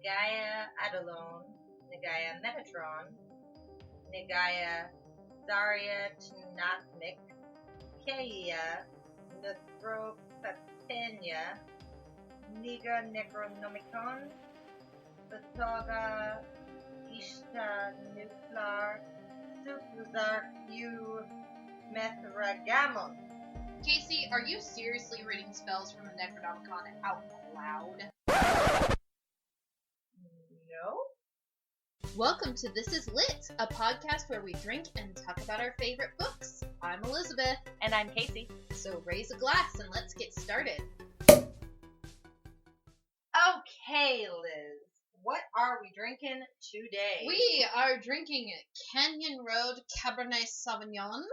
Nagaya Adalon, Nagaya Metatron, Nagaya Zarya Tnathmik, Keia Nithropatenia, Niga Necronomicon, Batoga Ishta Nuklar, Sufuzar U Methragamon. Casey, are you seriously reading spells from the Necronomicon out loud? No? Welcome to This Is Lit, a podcast where we drink and talk about our favorite books. I'm Elizabeth. And I'm Casey. So raise a glass and let's get started. Okay, Liz. What are we drinking today? We are drinking Canyon Road Cabernet Sauvignon.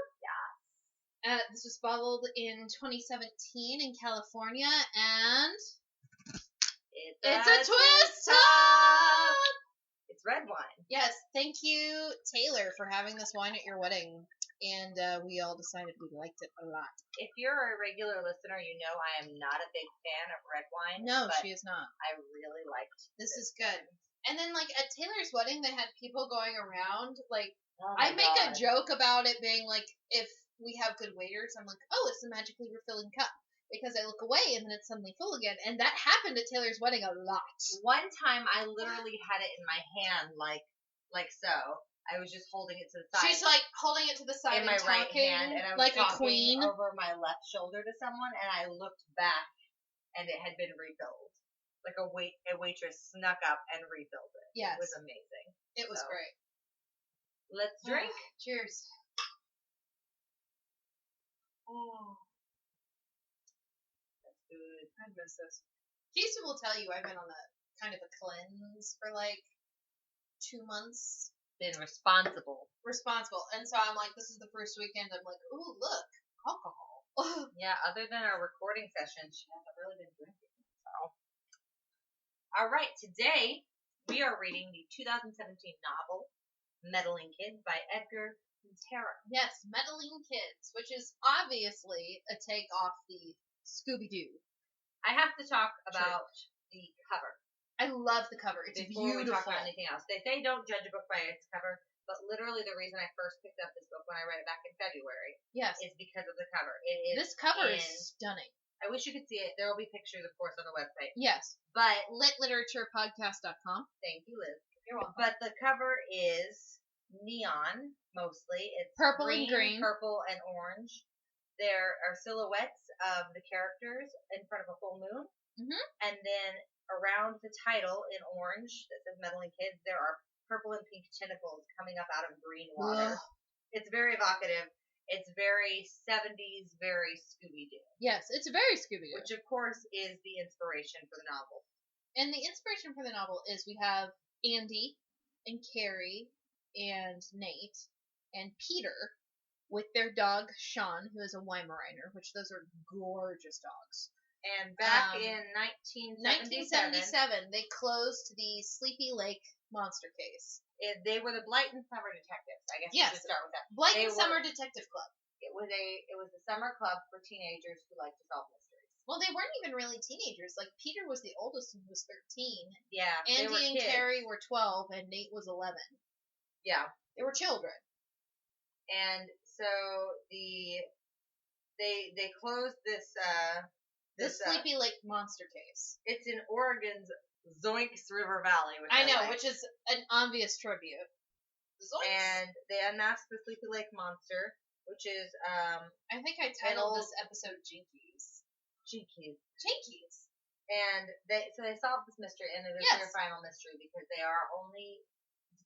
This was bottled in 2017 in California, and it's a twist top! It's red wine. Yes, thank you, Taylor, for having this wine at your wedding, and we all decided we liked it a lot. If you're a regular listener, you know I am not a big fan of red wine. No, but she is not. I really liked this. Is good. And then, like, at Taylor's wedding, they had people going around, like, oh I make God. a joke about it being, like, if we have good waiters, I'm like, oh, it's a magically refilling cup. Because I look away and then it's suddenly full again. And that happened at Taylor's wedding a lot. One time I literally had it in my hand like so. I was just holding it to the side. She's like holding it to the side in my right hand, and I was like a talking queen over my left shoulder to someone, and I looked back and it had been refilled. Like a waitress snuck up and refilled it. Yes. It was amazing. It was great. Let's drink. Cheers. Oh. That's good. I miss this. Casey will tell you I've been on a kind of a cleanse for like 2 months. Been responsible. And so I'm like, this is the first weekend. I'm like, ooh, look, alcohol. Yeah, other than our recording session, she hasn't really been drinking. So. All right, today we are reading the 2017 novel, Meddling Kids by Edgar Cantero. Yes, Meddling Kids, which is obviously a take off the Scooby-Doo. I have to talk about the cover. I love the cover. It's before beautiful. we talk about anything else. They say don't judge a book by its cover, but literally the reason I first picked up this book when I read it back in February is because of the cover. This cover is stunning. I wish you could see it. There will be pictures, of course, on the website. Yes. But litliteraturepodcast.com. Thank you, Liz. You're welcome. But the cover is neon, mostly. It's purple and green. Purple and orange. There are silhouettes of the characters in front of a full moon. Mm-hmm. And then around the title in orange that says Meddling Kids, there are purple and pink tentacles coming up out of green water. Ugh. It's very evocative. It's very 70s, very Scooby-Doo. Yes, it's very Scooby-Doo. Which, of course, is the inspiration for the novel. And the inspiration for the novel is we have Andy and Carrie and Nate and Peter with their dog, Sean, who is a Weimaraner, which those are gorgeous dogs. And back in 1977, they closed the Sleepy Lake monster case. They were the Blyton Summer Detectives. I guess we should start with that. Blyton Summer Detective Club. It was a summer club for teenagers who like to solve mysteries. Well, they weren't even really teenagers. Like, Peter was the oldest and was 13. Yeah, Andy and Carrie were 12, and Nate was 11. Yeah. They were children. And so they closed this the Sleepy Lake monster case. It's in Oregon's Zoinks River Valley. Which I know, which is an obvious tribute. Zoinks. And they unmasked the Sleepy Lake monster, which is I think I titled this episode Jinkies. Jinkies. And they solved this mystery, and it is their final mystery because they are only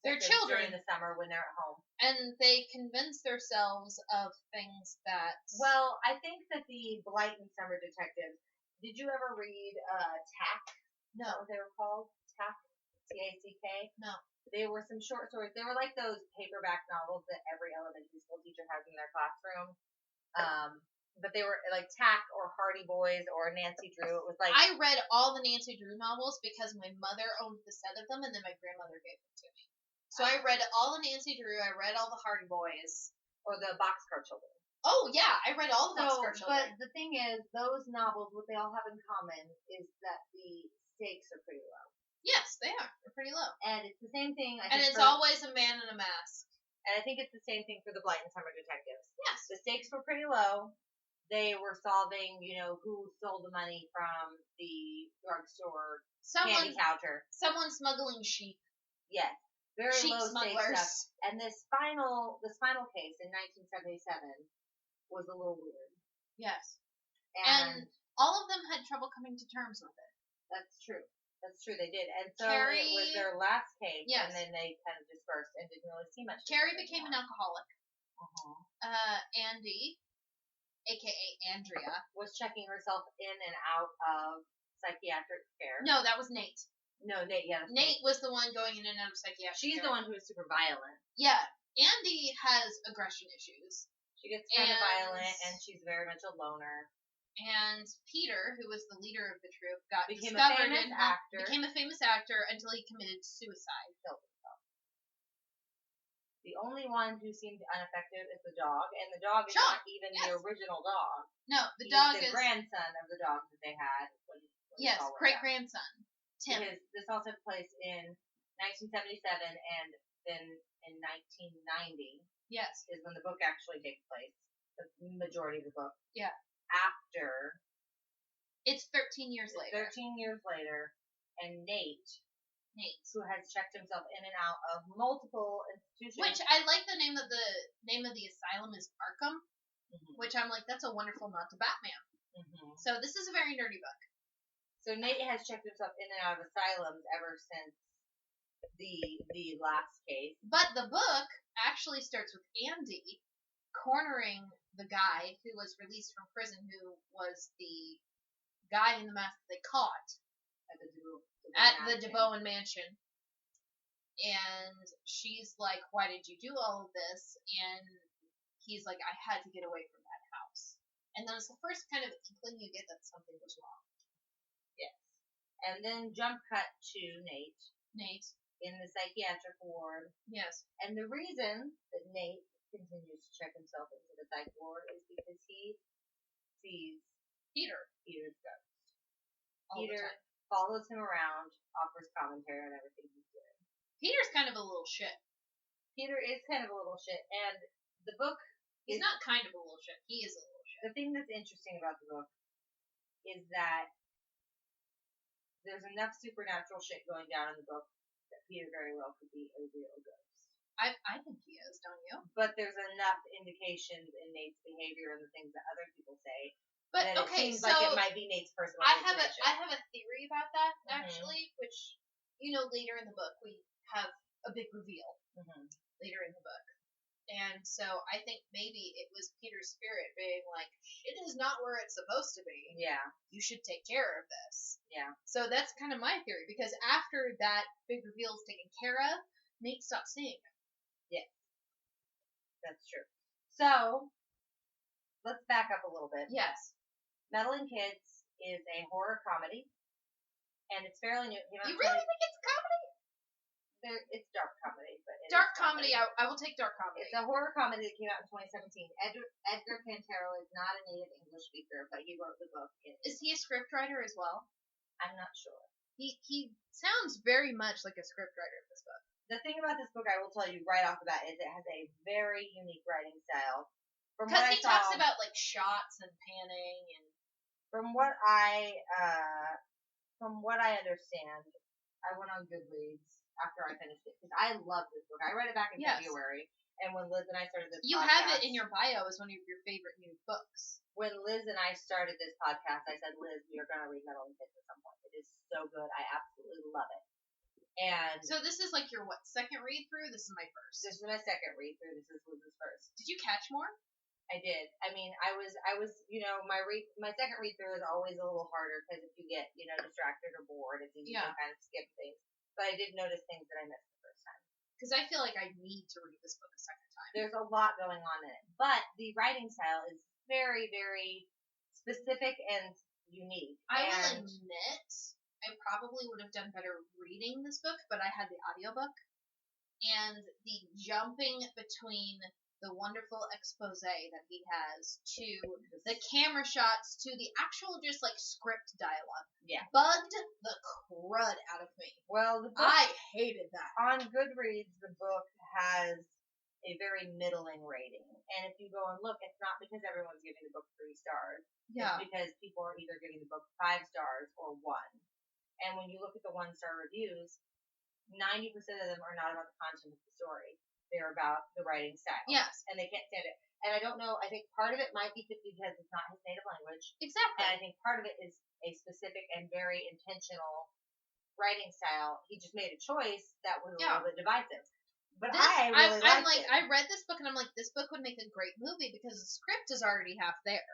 they're children during the summer when they're at home. And they convince themselves of things that... Well, I think that the Blyton Summer Detectives... Did you ever read Tack? No. Is that what they were called? Tack? T-A-C-K? No. They were some short stories. They were like those paperback novels that every elementary school teacher has in their classroom. But they were like Tack or Hardy Boys or Nancy Drew. It was like... I read all the Nancy Drew novels because my mother owned the set of them and then my grandmother gave them to me. So I read all the Nancy Drew, I read all the Hardy Boys. Or the Boxcar Children. Oh, yeah, I read all the Boxcar Children. But the thing is, those novels, what they all have in common is that the stakes are pretty low. Yes, they are. pretty low. And it's the same thing. And it's always a man in a mask. And I think it's the same thing for the Blyton Summer Detectives. Yes. The stakes were pretty low. They were solving, who stole the money from the drugstore candy counter. Someone smuggling sheep. Yes. Very sheep low smugglers. stakes stuff. And this final case in 1977 was a little weird. Yes. And all of them had trouble coming to terms with it. That's true. They did. And so Carrie, it was their last case, yes. And then they kind of dispersed and didn't really see much. Carrie became an alcoholic. Uh-huh. Andy, a.k.a. Andrea, was checking herself in and out of psychiatric care. No, that was Nate. No, Nate, yeah. Nate was the one going in and out of psychiatric care. She's the one who is super violent. Yeah. Andy has aggression issues. She gets kind of violent, and she's very much a loner. And Peter, who was the leader of the troop, became a famous actor until he committed suicide. Killed himself. The only one who seemed unaffected is the dog, and the dog is not even the original dog. No, the dog is the grandson of the dog that they had. Yes, great-grandson, Tim. Because this all took place in 1977, and then in 1990 is when the book actually takes place. The majority of the book. Yeah. After. It's 13 years later. 13 years later, and Nate, who has checked himself in and out of multiple institutions. Which I like the name of the asylum is Arkham, which I'm like, that's a wonderful nod to Batman. Mm-hmm. So this is a very nerdy book. So Nate has checked himself in and out of asylums ever since the last case. But the book actually starts with Andy cornering the guy who was released from prison, who was the guy in the mask that they caught at the DeBowen Mansion. And she's like, why did you do all of this? And he's like, I had to get away from that house. And that was the first kind of inkling you get that something was wrong. Yes. And then jump cut to Nate. In the psychiatric ward. Yes. And the reason that Nate continues to check himself into the psych ward is because he sees Peter's ghost. Peter follows him around, offers commentary on everything he's doing. Peter's kind of a little shit. Peter is kind of a little shit, and the book He's not kind of a little shit. He is a little shit. The thing that's interesting about the book is that there's enough supernatural shit going down in the book that Peter very well could be a real ghost. I think he is, don't you? But there's enough indications in Nate's behavior and the things that other people say. But that okay, it seems like it might be Nate's personal I have a theory about that actually, which later in the book we have a big reveal later in the book, and so I think maybe it was Peter's spirit being like, "Shit is not where it's supposed to be. Yeah, you should take care of this." Yeah. So that's kind of my theory, because after that big reveal is taken care of, Nate stops seeing him. Yes, that's true. So let's back up a little bit. Yes. Meddling Kids is a horror comedy, and it's fairly new. You really think it's a comedy? It's dark comedy, but dark comedy. I will take dark comedy. It's a horror comedy that came out in 2017. Edgar Cantero is not a native English speaker, but he wrote the book. Is he a scriptwriter as well? I'm not sure. He sounds very much like a scriptwriter of this book. The thing about this book, I will tell you right off the bat, is it has a very unique writing style. Because he talks about like shots and panning and. From what I understand, I went on Goodreads after I finished it because I love this book. I read it back in February, and when Liz and I started this, have it in your bio as one of your favorite new books. When Liz and I started this podcast, I said, Liz, we are going to read Meddling Kids at some point. It is so good. I absolutely love it. And so this is like your second read through? This is my first. This is my second read through. This is Liz's first. Did you catch more? I did. I mean, I was, my second read through is always a little harder because if you get, distracted or bored, it's easy to kind of skip things. But I did notice things that I missed the first time. Because I feel like I need to read this book a second time. There's a lot going on in it. But the writing style is very, very specific and unique. I will admit, I probably would have done better reading this book, but I had the audiobook. And the jumping between the wonderful expose that he has, to the camera shots, to the actual just like script dialogue. Yeah. Bugged the crud out of me. Well, the book, I hated that. on Goodreads, the book has a very middling rating. And if you go and look, it's not because everyone's giving the book 3 stars. Yeah. It's because people are either giving the book 5 stars or 1. And when you look at the 1-star reviews, 90% of them are not about the content of the story. They're about the writing style. Yes. And they can't stand it. And I don't know, I think part of it might be because it's not his native language. Exactly. And I think part of it is a specific and very intentional writing style. He just made a choice that was a little bit divisive. But I really liked it. I read this book and I'm like, this book would make a great movie because the script is already half there.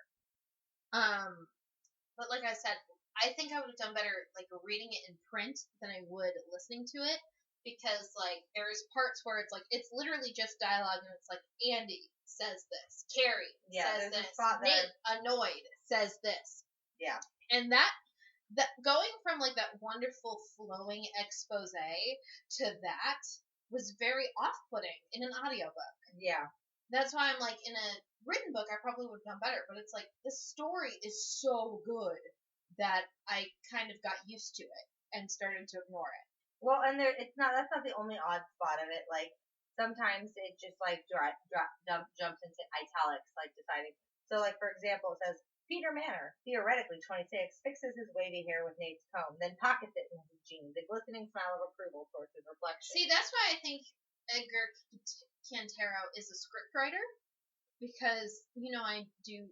But like I said, I think I would have done better like reading it in print than I would listening to it, because like there's parts where it's like it's literally just dialogue and it's like Andy says this, Carrie says this, Nate annoyed says this. Yeah. And that going from like that wonderful flowing expose to that was very off-putting in an audiobook. Yeah. That's why I'm like, in a written book, I probably would have done better. But it's like, the story is so good that I kind of got used to it and started to ignore it. Well, and that's not the only odd spot of it. Like, sometimes it just, like, jumps into italics, like, deciding. So, like, for example, it says, Peter Manor, theoretically 26, fixes his wavy hair with Nate's comb, then pockets it in his jeans, a glistening smile of approval towards his reflection. See, that's why I think Edgar Cantero is a scriptwriter, because, you know, I do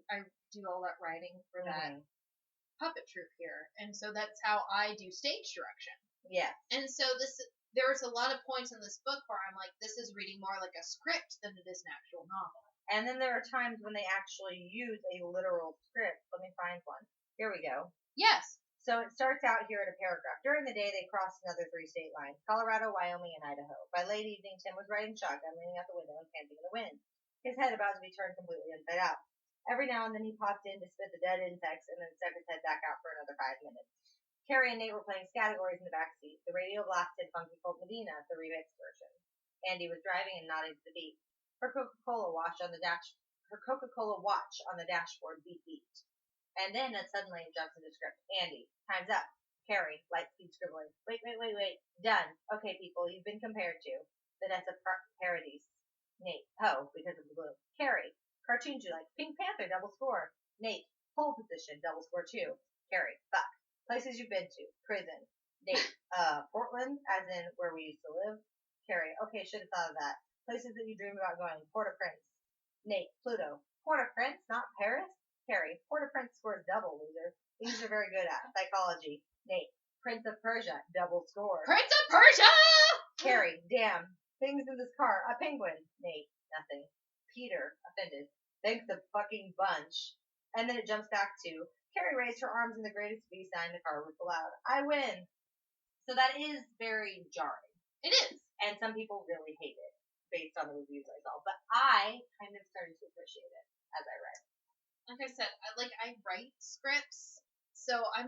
all that writing for that puppet troupe here, and so that's how I do stage direction. Yeah. And so there's a lot of points in this book where I'm like, this is reading more like a script than it is an actual novel. And then there are times when they actually use a literal script. Let me find one. Here we go. Yes. So it starts out here in a paragraph. During the day, they crossed another 3 state lines, Colorado, Wyoming, and Idaho. By late evening, Tim was riding shotgun, leaning out the window and panting in the wind, his head about to be turned completely inside out. Every now and then he popped in to spit the dead insects and then stuck his head back out for another 5 minutes. Carrie and Nate were playing categories in the backseat. The radio blasted Funky Cold Medina, the remix version. Andy was driving and nodding to the beat. Her Coca-Cola watch on the dashboard beat. And then suddenly it jumps into script. Andy, time's up. Carrie, light speed scribbling. Wait. Done. Okay, people, you've been compared to Vanessa Paradis. Nate, Poe, because of the blue. Carrie, cartoons you like. Pink Panther, double score. Nate, pole position, double score 2. Carrie, fuck. Places you've been to. Prison. Nate, Portland, as in where we used to live. Carrie, okay, should have thought of that. Places that you dream about going. Port-au-Prince. Nate, Pluto. Port-au-Prince, not Paris? Carrie, Port-au-Prince scores double, loser. Things you're very good at. Psychology. Nate, Prince of Persia, double score. Prince of Persia! Carrie, damn. Things in this car. A penguin. Nate, nothing. Peter, offended. Thanks a fucking bunch. And then it jumps back to, Carrie raised her arms in the greatest V sign, the car roof allowed. I win. So that is very jarring. It is. And some people really hate it, based on the reviews I saw. But I kind of started to appreciate it as I read. Like I said, I write scripts, so I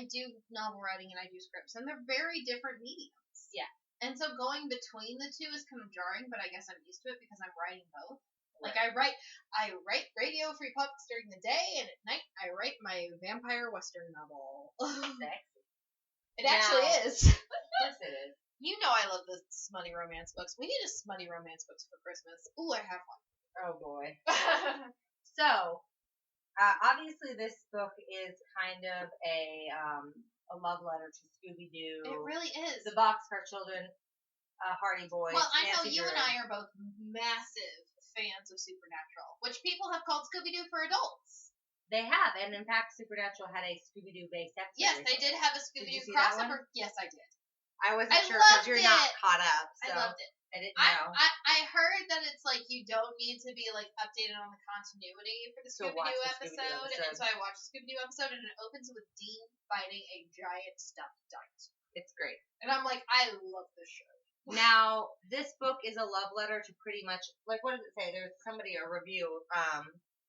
do novel writing and I do scripts, and they're very different mediums. Yeah. And so going between the two is kind of jarring, but I guess I'm used to it because I'm writing both. Right. Like I write Radio Free Pups during the day, and at night I write my vampire western novel. Sexy. It actually is. Of course it is. You know I love the smutty romance books. We need a smutty romance books for Christmas. Ooh, I have one. Oh boy. So, obviously this book is kind of a love letter to Scooby-Doo. It really is. The Boxcar Children, Hardy Boys. Well, I know Nancy you Drew. and I are both massive fans of Supernatural, which people have called Scooby-Doo for adults. They have, and in fact, Supernatural had a Scooby-Doo based episode. Yes, they did have a Scooby-Doo crossover. Yes, I did. I wasn't sure because you're not caught up. So I loved it. I didn't know. I heard that it's like you don't need to be like updated on the continuity for the Scooby-Doo episode, and so I watched the Scooby-Doo episode, and it opens with Dean fighting a giant stuffed duck. It's great. And I'm like, I love this show. Now, this book is a love letter to pretty much, like, what does it say? There's somebody, a review.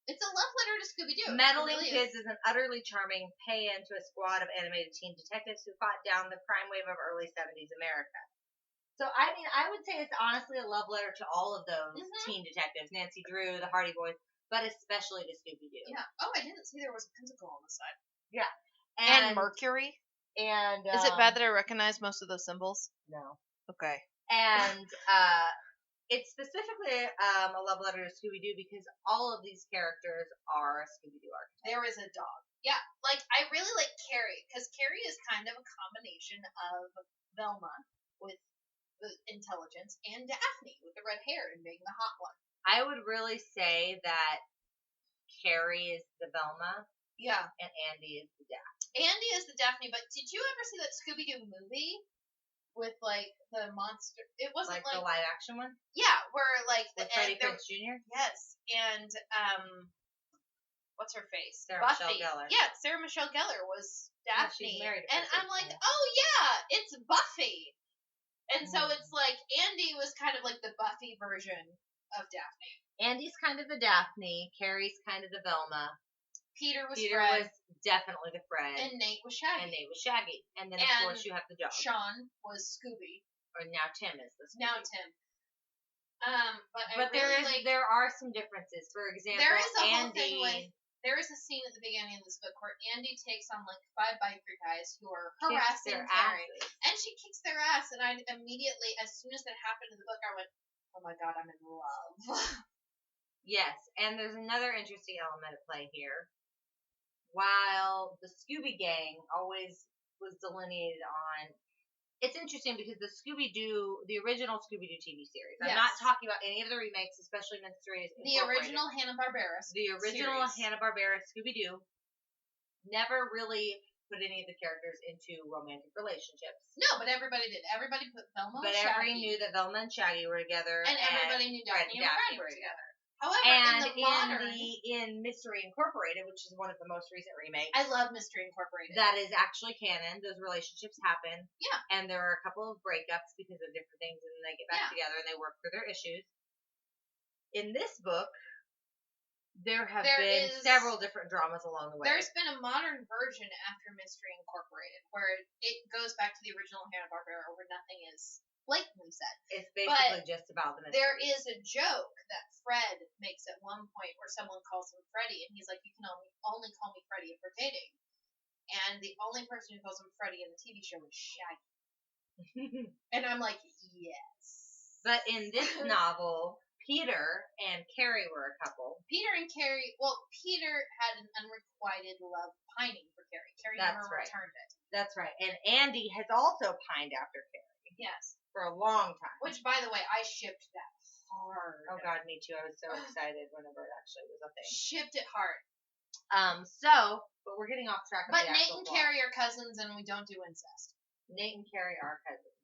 It's a love letter to Scooby-Doo. Meddling Kids is an utterly charming pay-in to a squad of animated teen detectives who fought down the crime wave of early 70s America. So, I mean, I would say it's honestly a love letter to all of those teen detectives. Nancy Drew, the Hardy Boys, but especially to Scooby-Doo. Yeah. Oh, I didn't see there was a pentacle on the side. Yeah. And Mercury? And is it bad that I recognize most of those symbols? No. Okay. And it's specifically a love letter to Scooby-Doo because all of these characters are Scooby-Doo archetypes. There is a dog. Yeah, like, I really like Carrie, because Carrie is kind of a combination of Velma with the intelligence and Daphne with the red hair and being the hot one. I would really say that Carrie is the Velma. Yeah. And Andy is the Daphne. Andy is the Daphne, but did you ever see that Scooby-Doo movie with, like, the monster? It wasn't like the live-action one? Yeah, where, like, with Freddie Prinze Jr.? Yes, and, what's her face? Sarah Buffy. Michelle Gellar. Yeah, Sarah Michelle Gellar was Daphne. Yeah, she's married to and I'm like, oh yeah, it's Buffy. And so it's like, Andy was kind of like the Buffy version of Daphne. Andy's kind of the Daphne. Carrie's kind of the Velma. Peter was definitely the Fred. And Nate was Shaggy. And then, of course, you have the dog. Sean was Scooby. Or now Tim is the Scooby. Now Tim. But there are some differences. For example, there is a whole thing with, there is a scene at the beginning of this book where Andy takes on like 5 biker guys who are harassing Carrie, and she kicks their ass. And I immediately, as soon as that happened in the book, I went, "Oh my god, I'm in love." Yes, and there's another interesting element at play here. While the Scooby Gang always was delineated on. It's interesting because the original Scooby-Doo TV series. I'm not talking about any of the remakes, especially Mysteries Incorporated. The original Hanna-Barbera Hanna-Barbera Scooby-Doo never really put any of the characters into romantic relationships. No, but everybody did. Everybody put Velma and Shaggy. But everybody knew that Velma and Shaggy were together. And everybody knew Daphne and Fred were together. However, in Mystery Incorporated, which is one of the most recent remakes, I love Mystery Incorporated. That is actually canon. Those relationships happen. Yeah. And there are a couple of breakups because of different things, and then they get back together and they work through their issues. In this book, there have been several different dramas along the way. There's been a modern version after Mystery Incorporated where it goes back to the original Hanna-Barbera where nothing is blatantly said. It's basically just about the mystery. There is a joke that Fred makes at one point where someone calls him Freddy, and he's like, "You can only call me Freddy if we're dating." And the only person who calls him Freddy in the TV show is Shaggy. And I'm like, yes. But in this novel, Peter and Carrie were a couple. Peter had an unrequited love pining for Carrie. Carrie never returned it. That's right. And Andy has also pined after Carrie. Yes. For a long time. Which, by the way, I shipped that hard. Oh, God, me too. I was so excited whenever it actually was a thing. Shipped it hard. But we're getting off track of the actual Nate and Carrie are cousins, and we don't do incest. Nate and Carrie are cousins.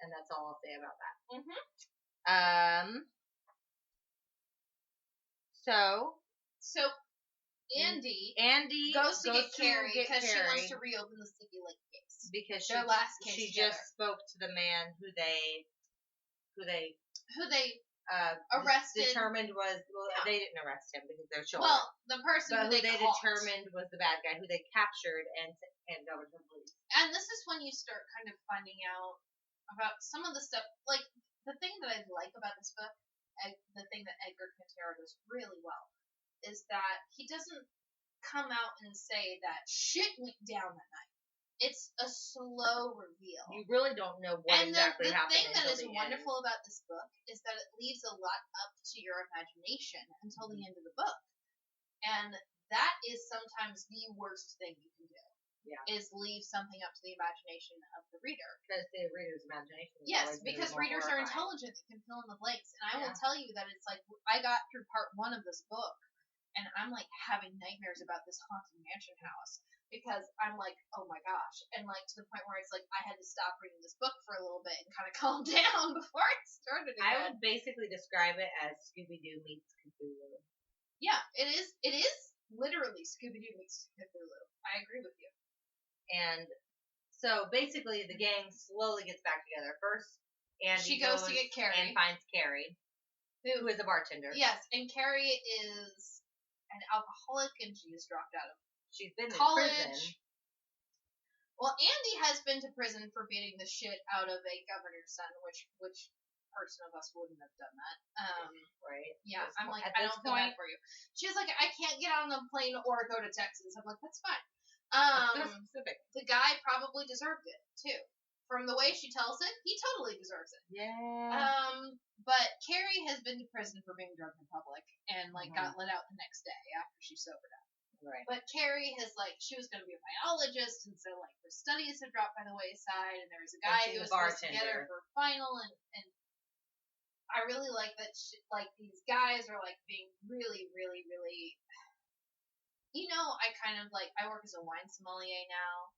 And that's all I'll say about that. So Andy goes to get Carrie because she wants to reopen the Sleepy Lake case. Because she together. just spoke to the man who they arrested. Determined was they didn't arrest him because they're children. Well, the person who they determined was the bad guy who they captured and over to the police. And this is when you start kind of finding out about some of the stuff. Like the thing that I like about this book, the thing that Edgar Cantero does really well, is that he doesn't come out and say that shit went down that night. It's a slow reveal. You really don't know what exactly happened. The thing that is wonderful about this book is that it leaves a lot up to your imagination until the end of the book. And that is sometimes the worst thing you can do. Yeah. Is leave something up to the imagination of the reader. Because the reader's imagination is yes, because readers are intelligent and can fill in the blanks. And I will tell you that it's like, I got through part 1 of this book, and I'm like having nightmares about this haunted mansion house. Because I'm like, oh my gosh. And like to the point where it's like I had to stop reading this book for a little bit and kind of calm down before it started again. I would basically describe it as Scooby-Doo meets Cthulhu. Yeah, it is. It is literally Scooby-Doo meets Cthulhu. I agree with you. And so basically the gang slowly gets back together. First, Andy goes to get Carrie. And finds Carrie, who is a bartender. Yes, and Carrie is an alcoholic and she is dropped out of She's been college. in prison. Well, Andy has been to prison for beating the shit out of a governor's son, which person of us wouldn't have done that. Right. Yeah, I'm like, I don't feel bad for you. She's like, I can't get on a plane or go to Texas. I'm like, that's fine. That's so specific. The guy probably deserved it too. From the way she tells it, he totally deserves it. Yeah. But Carrie has been to prison for being drunk in public and got let out the next day after she sobered up. Right. But Carrie has she was going to be a biologist, and so her studies have dropped by the wayside, and there was a guy who was supposed to get her for a final, and I really like that these guys are being really, really, really. I kind of I work as a wine sommelier now,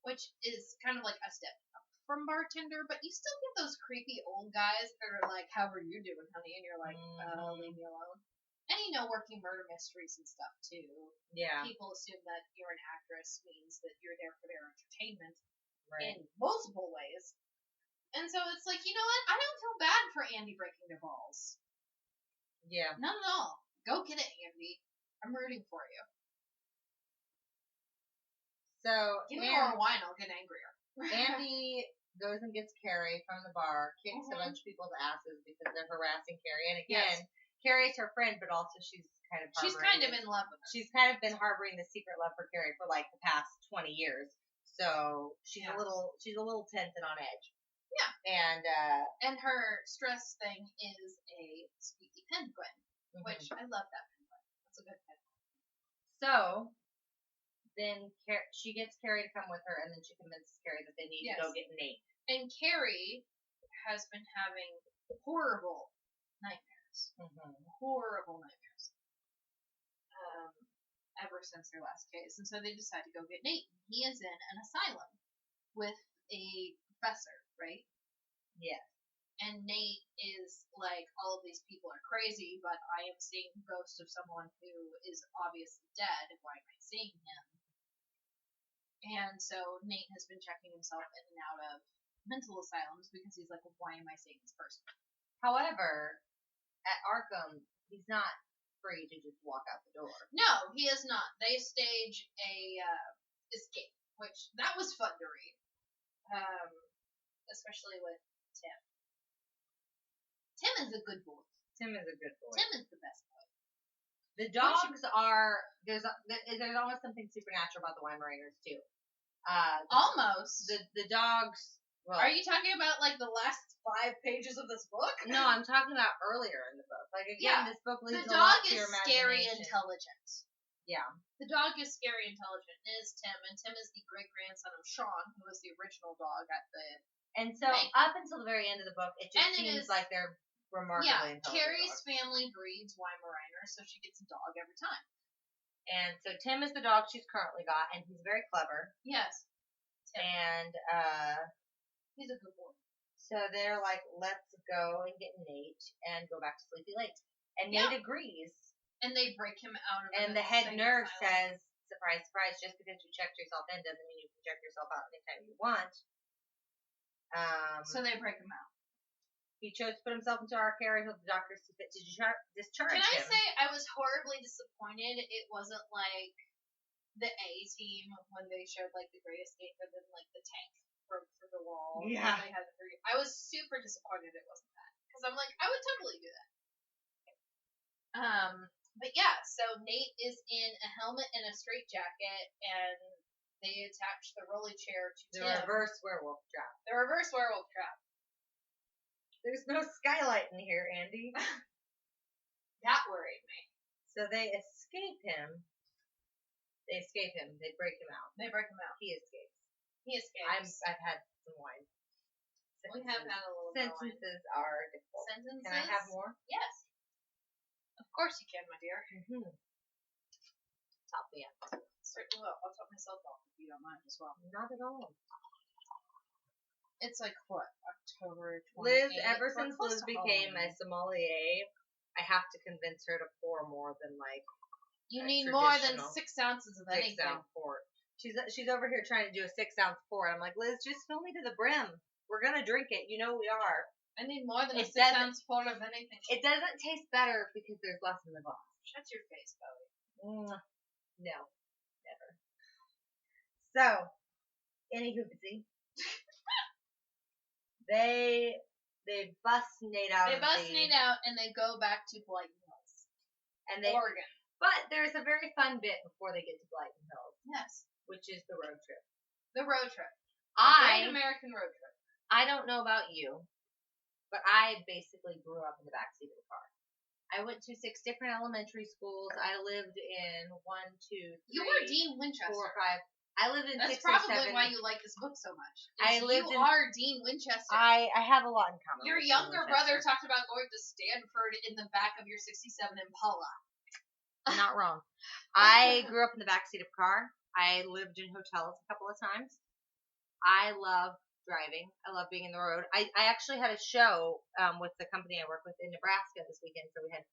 which is kind of like a step up from bartender, but you still get those creepy old guys that are like, "How are you doing, honey?" And you're like, "Leave me alone." And working murder mysteries and stuff too. Yeah. People assume that you're an actress means that you're there for their entertainment in multiple ways. And so it's like, you know what? I don't feel bad for Andy breaking their balls. Yeah. Not at all. Go get it, Andy. I'm rooting for you. So give me more wine, I'll get angrier. Andy goes and gets Carrie from the bar, kicks a bunch of people's asses because they're harassing Carrie. And again, Carrie's her friend, but also she's kind of in love with her. She's kind of been harboring the secret love for Carrie for the past 20 years. So she's a little tense and on edge. Yeah. And her stress thing is a squeaky penguin, which I love that penguin. That's a good penguin. So then she gets Carrie to come with her, and then she convinces Carrie that they need to go get Nate. And Carrie has been having horrible nightmares. Horrible nightmares. Ever since their last case. And so they decide to go get Nate. He is in an asylum with a professor, right? Yes. And Nate is like, all of these people are crazy, but I am seeing the ghost of someone who is obviously dead. Why am I seeing him? And so Nate has been checking himself in and out of mental asylums because he's like, well, why am I seeing this person? However, at Arkham, he's not free to just walk out the door. No, he is not. They stage a escape, which that was fun to read, especially with Tim. Tim is a good boy. Tim is a good boy. Tim is the best boy. The dogs are there's almost something supernatural about the Weimaraners too. Almost. The dogs. Well, are you talking about the last 5 pages of this book? No, I'm talking about earlier in the book. This book leaves the dog is scary intelligent. Yeah. The dog is scary intelligent. It is Tim, and Tim is the great grandson of Sean, who was the original dog at the. And so up until the very end of the book, it just seems like they're remarkably intelligent. Carrie's dogs. family breeds Weimaraner, so she gets a dog every time. And so Tim is the dog she's currently got, and he's very clever. Yes. Tim. And he's a good boy. So they're like, let's go and get Nate and go back to Sleepy Lake. And Nate agrees. And they break him out of and the head nurse says, surprise, surprise, just because you checked yourself in doesn't mean you can check yourself out anytime you want. So they break him out. He chose to put himself into our care until the doctor sees fit to discharge him. Can I say I was horribly disappointed it wasn't like the A team when they showed the Great Escape and then the tank broke through the wall. Yeah. They had I was super disappointed it wasn't that. Because I'm like, I would totally do that. But yeah, so Nate is in a helmet and a straitjacket, and they attach the rolly chair to the Tim. reverse werewolf trap. The reverse werewolf trap. There's no skylight in here, Andy. That worried me. So they escape him. They break him out. He escapes. I've had some wine. We have had a little bit of wine. Sentences are difficult. Sentences? Can I have more? Yes. Of course you can, my dear. Top me up. Certainly will. I'll top myself off if you don't mind as well. Not at all. It's what? October 28th? Liz, ever since Liz became a sommelier, I have to convince her to pour more than you need more than 6 ounces of anything. 6 ounce pour. She's over here trying to do a 6 ounce pour. I'm like, Liz, just fill me to the brim. We're gonna drink it. You know we are. I need more than a 6 ounce pour of anything. It doesn't taste better because there's less in the glass. Shut your face, Bowie. No, never. So Any hoopsie. They bust Nate out. They bust Nate out and they go back to Blyton Hills. And they Oregon. But there's a very fun bit before they get to Blyton Hills. Yes. Which is the road trip. The road trip. Great American road trip. I don't know about you, but I basically grew up in the backseat of the car. I went to 6 different elementary schools. I lived in 1, 2, 3. You were Dean Winchester. 4, 5. I lived in That's 6 or 7. That's probably why you like this book so much. You are Dean Winchester. I have a lot in common. Your younger brother talked about going to Stanford in the back of your '67 Impala. Not wrong. I grew up in the backseat of a car. I lived in hotels a couple of times. I love driving. I love being in the road. I actually had a show with the company I work with in Nebraska this weekend, so we had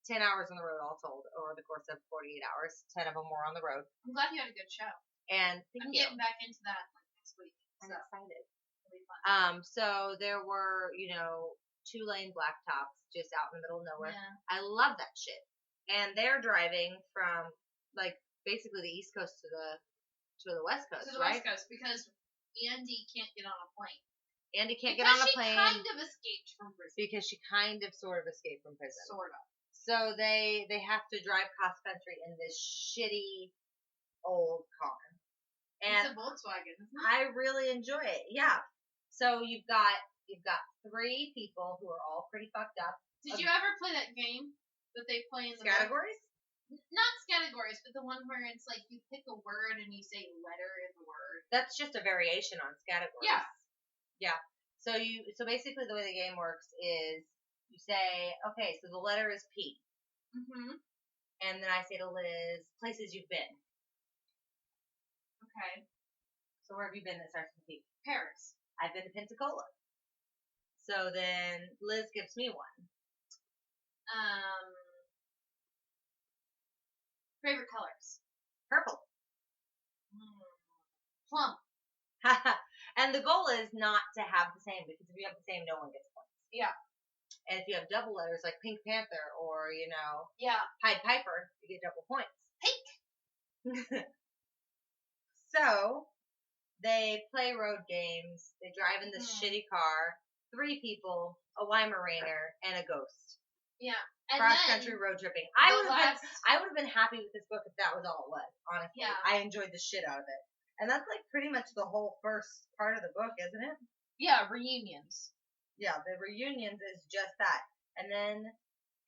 10 hours on the road all told over the course of 48 hours. 10 of them were on the road. I'm glad you had a good show. And I'm getting back into that next week. I'm excited. It'll be fun. So there were, 2-lane blacktops just out in the middle of nowhere. Yeah. I love that shit. And they're driving from basically the East Coast to the West Coast, to the right? West Coast because Andy can't get on a plane. Andy can't get on a plane. Because she kind of escaped from prison. Because she kind of sort of escaped from prison. Sort of. So they have to drive cross country in this shitty old car. And it's a Volkswagen, isn't it? I really enjoy it. Yeah. So you've got 3 people who are all pretty fucked up. Did you ever play that game that they play in the categories? Not categories, but the one where it's like you pick a word and you say letter in the word. That's just a variation on categories. Yeah. Yeah. So basically the way the game works is you say, okay, so the letter is P. Mhm. And then I say to Liz, places you've been. Okay. So where have you been that starts with P? Paris. I've been to Pensacola. So then Liz gives me one. Favorite colors. Purple. Plum. And the goal is not to have the same, because if you have the same, no one gets points. Yeah. And if you have double letters like Pink Panther or, yeah, Pied Piper, you get double points. Pink. So they play road games. They drive in this shitty car. 3 people, a Weimaraner, and a ghost. Yeah. And cross-country road tripping. I would have been happy with this book if that was all it was, honestly. Yeah. I enjoyed the shit out of it. And that's pretty much the whole first part of the book, isn't it? Yeah, reunions. Yeah, the reunions is just that. And then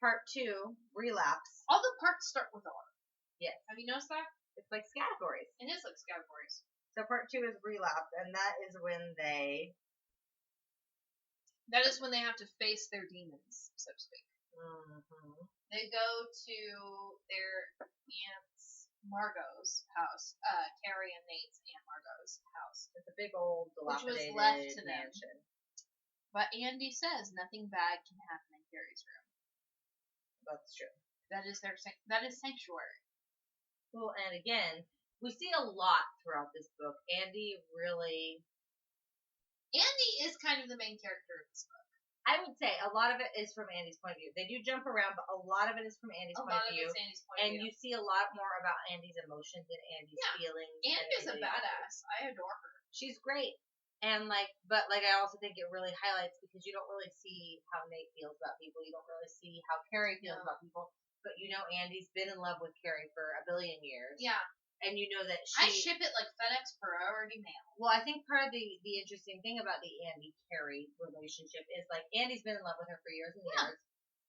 part 2, relapse. All the parts start with R. Yes. Have you noticed that? It's like categories. It is like categories. So part 2 is relapse, and that is when they... That is when they have to face their demons, so to speak. Mm-hmm. They go to their aunt Margot's house, Carrie and Nate's aunt Margot's house. It's a big old dilapidated which was left to them. mansion. But Andy says nothing bad can happen in Carrie's room. That's true. That is sanctuary. Well, and again, we see a lot throughout this book. Andy is kind of the main character of this book. I would say a lot of it is from Andy's point of view. They do jump around, but a lot of it is from Andy's point of view. And you see a lot more about Andy's emotions and Andy's feelings. Andy's a badass. I adore her. She's great. And but I also think it really highlights, because you don't really see how Nate feels about people. You don't really see how Carrie feels about people. But Andy's been in love with Carrie for a billion years. Yeah. And you know that I ship it like FedEx priority mail. Well, I think part of the interesting thing about the Andy-Carrie relationship is, Andy's been in love with her for years and years.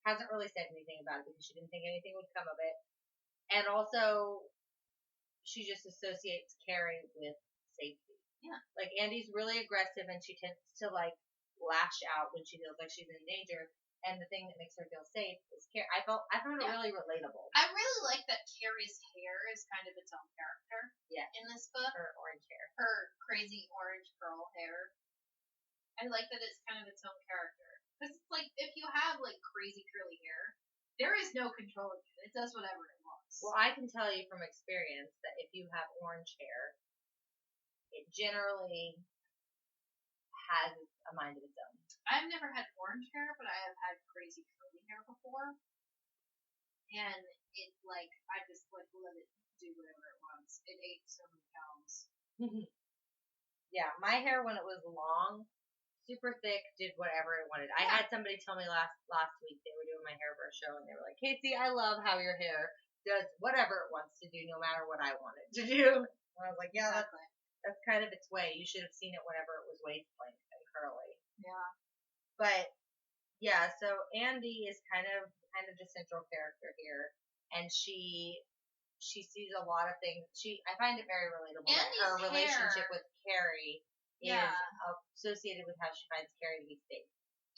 Hasn't really said anything about it because she didn't think anything would come of it. And also, she just associates Carrie with safety. Yeah. Andy's really aggressive, and she tends to, lash out when she feels like she's in danger. And the thing that makes her feel safe is Carrie. I found it really relatable. I really like that Carrie's hair is kind of its own character. Yeah. In this book. Her orange hair. Her crazy orange curl hair. I like that it's kind of its own character. Because it's if you have crazy curly hair, there is no controlling it. It does whatever it wants. Well, I can tell you from experience that if you have orange hair, it generally has a mind of its own. I've never had orange hair, but I have had crazy curly hair before. And it, I just, let it do whatever it wants. It ate so many pounds. Yeah, my hair when it was long, super thick, did whatever it wanted. I had somebody tell me last week they were doing my hair for a show, and they were like, Casey, I love how your hair does whatever it wants to do, no matter what I want it to do. And I was like, yeah, that's kind of its way. You should have seen it whenever it was waist length and curly. Yeah. But yeah, so Andy is kind of the central character here, and she sees a lot of things. I find it very relatable that her relationship with Carrie is associated with how she finds Carrie to be safe.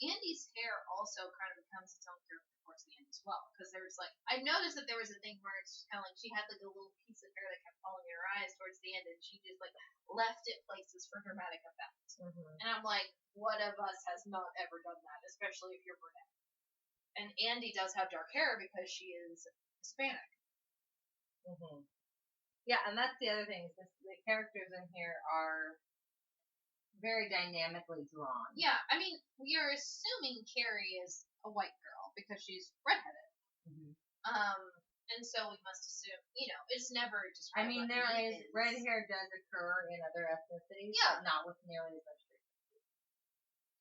Andy's hair also kind of becomes its own character towards the end as well, because there's like, I noticed that there was a thing where it's just kind of like she had like a little piece of hair that kept falling in her eyes towards the end, and she just like left it places for dramatic effect. Mm-hmm. And I'm like, what of us has not ever done that, especially if you're brunette? And Andy does have dark hair because she is Hispanic. Mm-hmm. Yeah, and that's the other thing is the characters in here are very dynamically drawn. Yeah, I mean, we are assuming Carrie is a white girl because she's redheaded. Mm-hmm. And so we must assume, it's never just. I mean, red hair does occur in other ethnicities, but not with nearly as much frequency.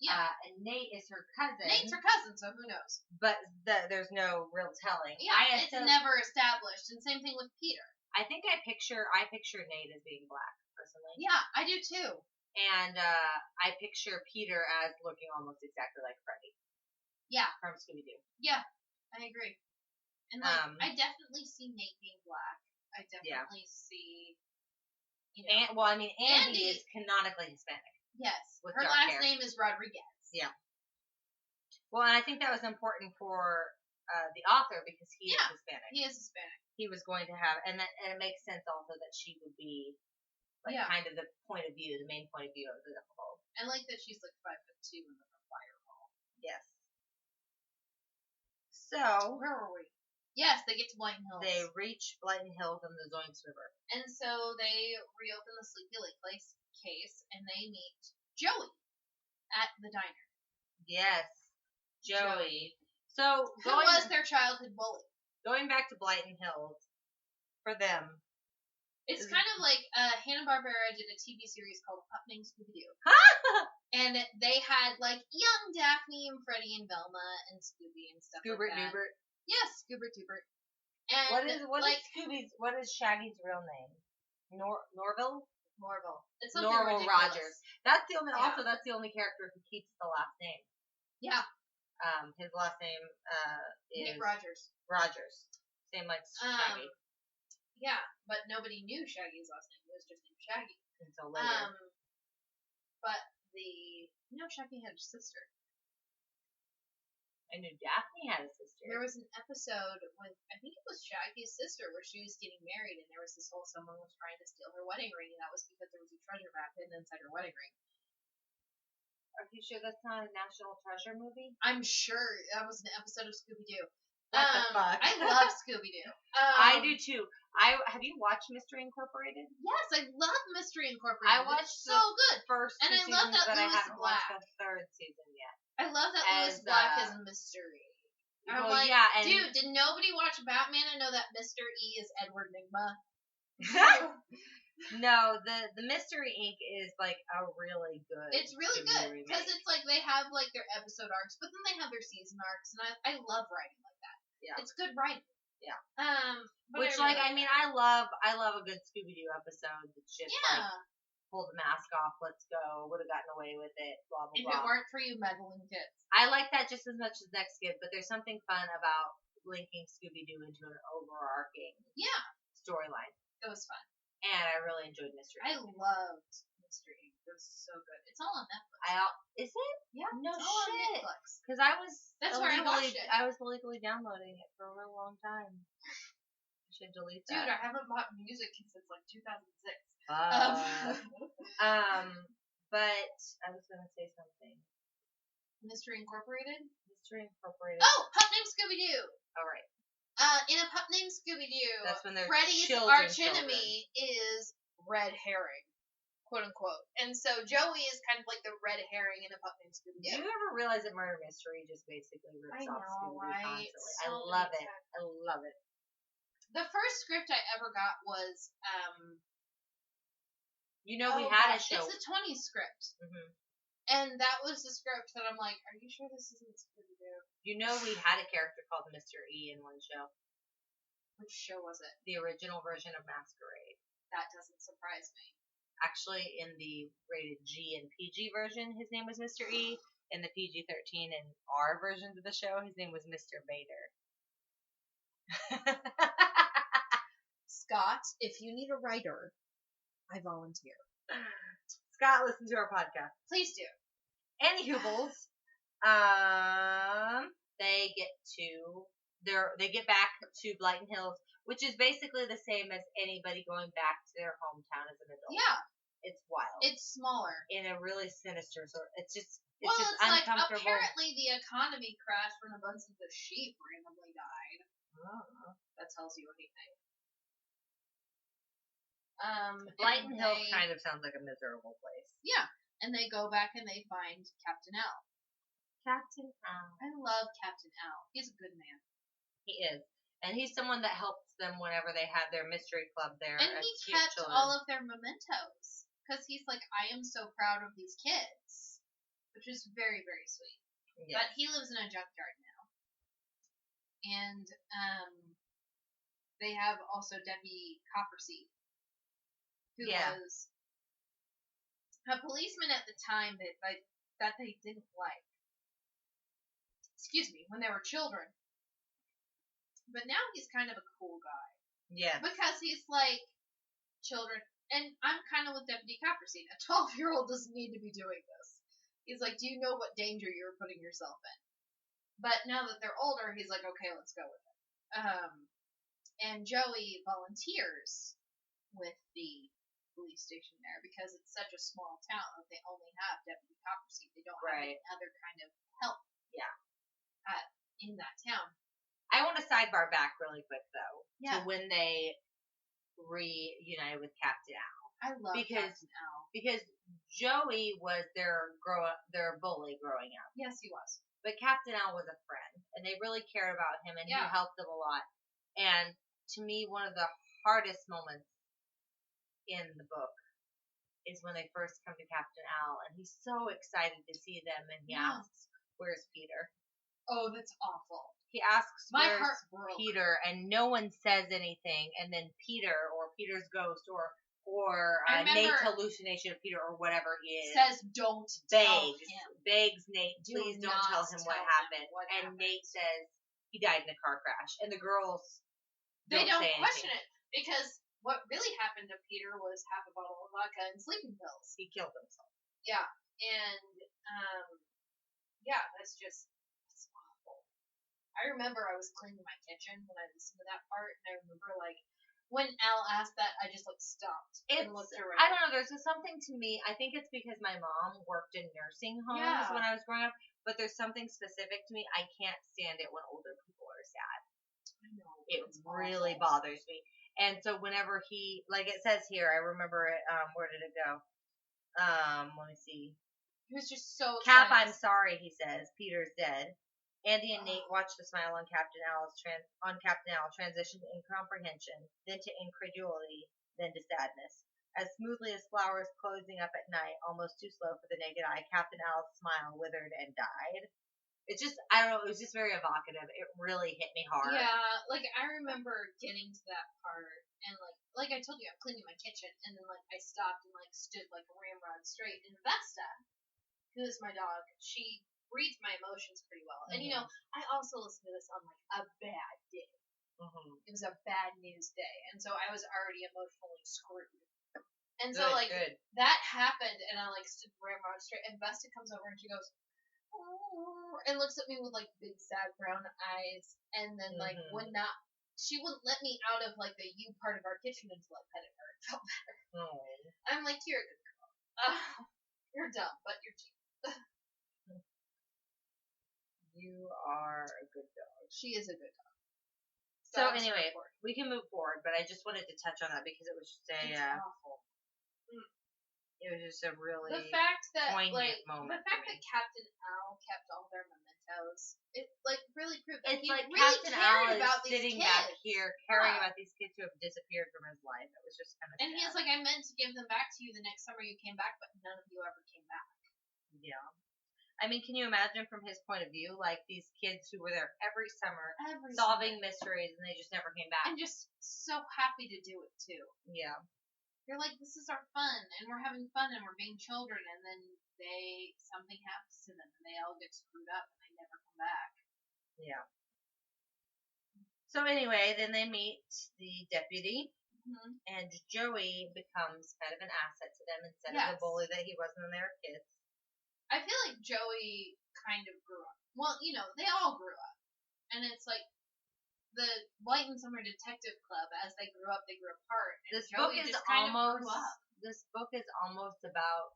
Yeah. And Nate is her cousin. Nate's her cousin, so who knows? But there's no real telling. Yeah, it's never established. And same thing with Peter. I think I picture Nate as being black, personally. Yeah, I do too. And I picture Peter as looking almost exactly like Freddy. Yeah. From Scooby-Doo. Yeah, I agree. And I definitely see Nate being black. I definitely see. Andy is canonically Hispanic. Yes. Her last name is Rodriguez. Yeah. Well, and I think that was important for the author because he is Hispanic. He is Hispanic. He was going to have, and it makes sense also that she would be. Kind of the point of view, the main point of view of the whole. I like that she's like 5'2" in the fireball. Yes. So where were we? Yes, they get to Blyton Hills. They reach Blyton Hills on the Zoinks River. And so they reopen the Sleepy Lake case, and they meet Joey at the diner. Yes, Joey. So who was their childhood bully? Going back to Blyton Hills, for them. It's kind of like Hanna-Barbera did a TV series called Pup Named Scooby-Doo. And they had like young Daphne and Freddie and Velma and Scooby and stuff Scoobert like that. Doobert. Yes, Scoobert Doobert. And what is Shaggy's real name? Norville? Norville. It's Norville Rogers. That's the only character who keeps the last name. Yeah. His last name is Nick Rogers. Rogers. Same like Shaggy. Yeah, but nobody knew Shaggy's last name. It was just named Shaggy. Until later. But Shaggy had a sister. I knew Daphne had a sister. There was an episode with, I think it was Shaggy's sister, where she was getting married, and there was this whole someone was trying to steal her wedding ring, and that was because there was a treasure map hidden inside her wedding ring. Are you sure that's not a National Treasure movie? I'm sure that was an episode of Scooby-Doo. What the fuck? I love Scooby-Doo. I do too. Have you watched Mystery Incorporated? Yes, I love Mystery Incorporated. I watched so good. First two seasons, love that but Lewis I haven't Black. watched the third season yet. I love that Lewis Black is a mystery. I'm dude, did nobody watch Batman and know that Mr. E is Edward Nygma? No, the Mystery Inc. is like a really good. It's really good because it's like they have like their episode arcs, but then they have their season arcs, and I love writing like that. Yeah, it's good writing. Yeah. Which I love a good Scooby-Doo episode. It's just like pull the mask off, let's go. Would have gotten away with it. Blah blah blah. If it weren't for you, Meddling Kids. I like that just as much as Next Kid, but there's something fun about linking Scooby-Doo into an overarching storyline. It was fun. And I really enjoyed Mystery Inc. I loved Mystery Inc. It was so good. It's all on Netflix. Is it? Yeah. No it's all shit. on Netflix. Because I was where I watched it. I was illegally downloading it for a real long time. I should delete that. Dude, I haven't bought music since like 2006. But I was gonna say something. Mystery Incorporated. Oh, Pup Named Scooby-Doo. All right. In A Pup Named Scooby-Doo, that's when they're Freddy's archenemy is Red Herring, quote unquote. And so Joey is kind of like the red herring in A Pup Named Scooby-Doo. Do you ever realize that Murder Mystery just basically rips off Scooby-Doo constantly? I love it. I love it. The first script I ever got was You know, we had a show. It's a 20 script. Mm-hmm. And that was the script that I'm like, are you sure this isn't Scooby-Doo? You know, we had a character called Mr. E in one show. Which show was it? The original version of Masquerade. That doesn't surprise me. Actually, in the rated G and PG version, his name was Mr. E. In the PG-13 and R versions of the show, his name was Mr. Bader. Scott, if you need a writer, I volunteer. Scott, listen to our podcast. Please do. Anywho's, they get back to Blyton Hills, which is basically the same as anybody going back to their hometown as an adult. Yeah. It's wild. It's smaller. In a really sinister sort. It's just it's like uncomfortable. Apparently the economy crashed when a bunch of the sheep randomly died. Oh. That tells you anything. Blyton Hills kind of sounds like a miserable place. Yeah, and they go back and they find Captain Al. Captain Al. I love Captain Al. He's a good man. He is. And he's someone that helps them whenever they have their mystery club there. And he kept all of their mementos. Because he's like, I am so proud of these kids. Which is very, very sweet. Yes. But he lives in a junkyard now. And they have also Deputy Copperseed, who was a policeman at the time that they didn't like. Excuse me, when they were children. But now he's kind of a cool guy. Yeah. Because he's like, children, and I'm kind of with Deputy Copperseed. A 12-year-old doesn't need to be doing this. He's like, do you know what danger you're putting yourself in? But now that they're older, he's like, okay, let's go with it. And Joey volunteers with the police station there because it's such a small town that they only have Deputy Copperseed. They don't have any other kind of help. Yeah. In that town. I want to sidebar back really quick though to when they reunited with Captain Al. I love Captain Al because Joey was their bully growing up. Yes, he was. But Captain Al was a friend, and they really cared about him, and he helped them a lot. And to me, one of the hardest moments in the book is when they first come to Captain Al, and he's so excited to see them, and he asks, "Where's Peter?" Oh, that's awful. He asks, My "Where's heart broke." Peter?" And no one says anything, and then Peter or Peter's ghost or Nate's hallucination of Peter or whatever he is says, "Don't tell him." Begs Nate, please don't tell him what happened. And Nate says he died in a car crash, and the girls don't question it because what really happened to Peter was half a bottle of vodka and sleeping pills. He killed himself. Yeah, and that's just awful. I remember I was cleaning my kitchen when I listened to that part, and I remember when Al asked that, I just stopped and looked around. I don't know. There's just something to me. I think it's because my mom worked in nursing homes when I was growing up. But there's something specific to me. I can't stand it when older people are sad. I know. It really bothers me. And so whenever he, like it says here, I remember it. Where did it go? Let me see. He was just so Cap, excited. I'm sorry, he says. Peter's dead. Andy and Nate watch the smile on Captain Al transition to incomprehension, then to incredulity, then to sadness. As smoothly as flowers closing up at night, almost too slow for the naked eye, Captain Al's smile withered and died. It's just, I don't know, it was just very evocative. It really hit me hard. Yeah, I remember getting to that part, and like I told you, I'm cleaning my kitchen, and then I stopped and stood like a ramrod straight, and Vesta, who is my dog, she reads my emotions pretty well. And I also listened to this on a bad day. Mm-hmm. It was a bad news day, and so I was already emotionally screwed. And good, so good. That happened, and I stood ramrod straight, and Vesta comes over and she goes, oh, and looks at me with big sad brown eyes, and then she wouldn't let me out of the U part of our kitchen until I petted her. It felt better. Oh. I'm like, you're a good girl. You're dumb, but you're cute. You are a good dog. She is a good dog. So anyway, we can move forward, but I just wanted to touch on that because it was just it's awful. It was just a really poignant moment. The fact that Captain Al kept all their mementos, really proved that It's he like really Captain Al cared is about these sitting kids. back here caring about these kids who have disappeared from his life. It was just kind of And sad. he's like, I meant to give them back to you the next summer you came back, but none of you ever came back. Yeah. I mean, can you imagine from his point of view, like these kids who were there every summer solving mysteries and they just never came back? And just so happy to do it too. Yeah. You're like, this is our fun, and we're having fun, and we're being children, and then something happens to them, and they all get screwed up, and they never come back. Yeah. So anyway, then they meet the deputy, and Joey becomes kind of an asset to them instead of the bully that he was when they were kids. I feel like Joey kind of grew up. Well, they all grew up, and it's like the Blyton Summer Detective Club. As they grew up, they grew apart. And This book is just kind of grew up. This book is almost about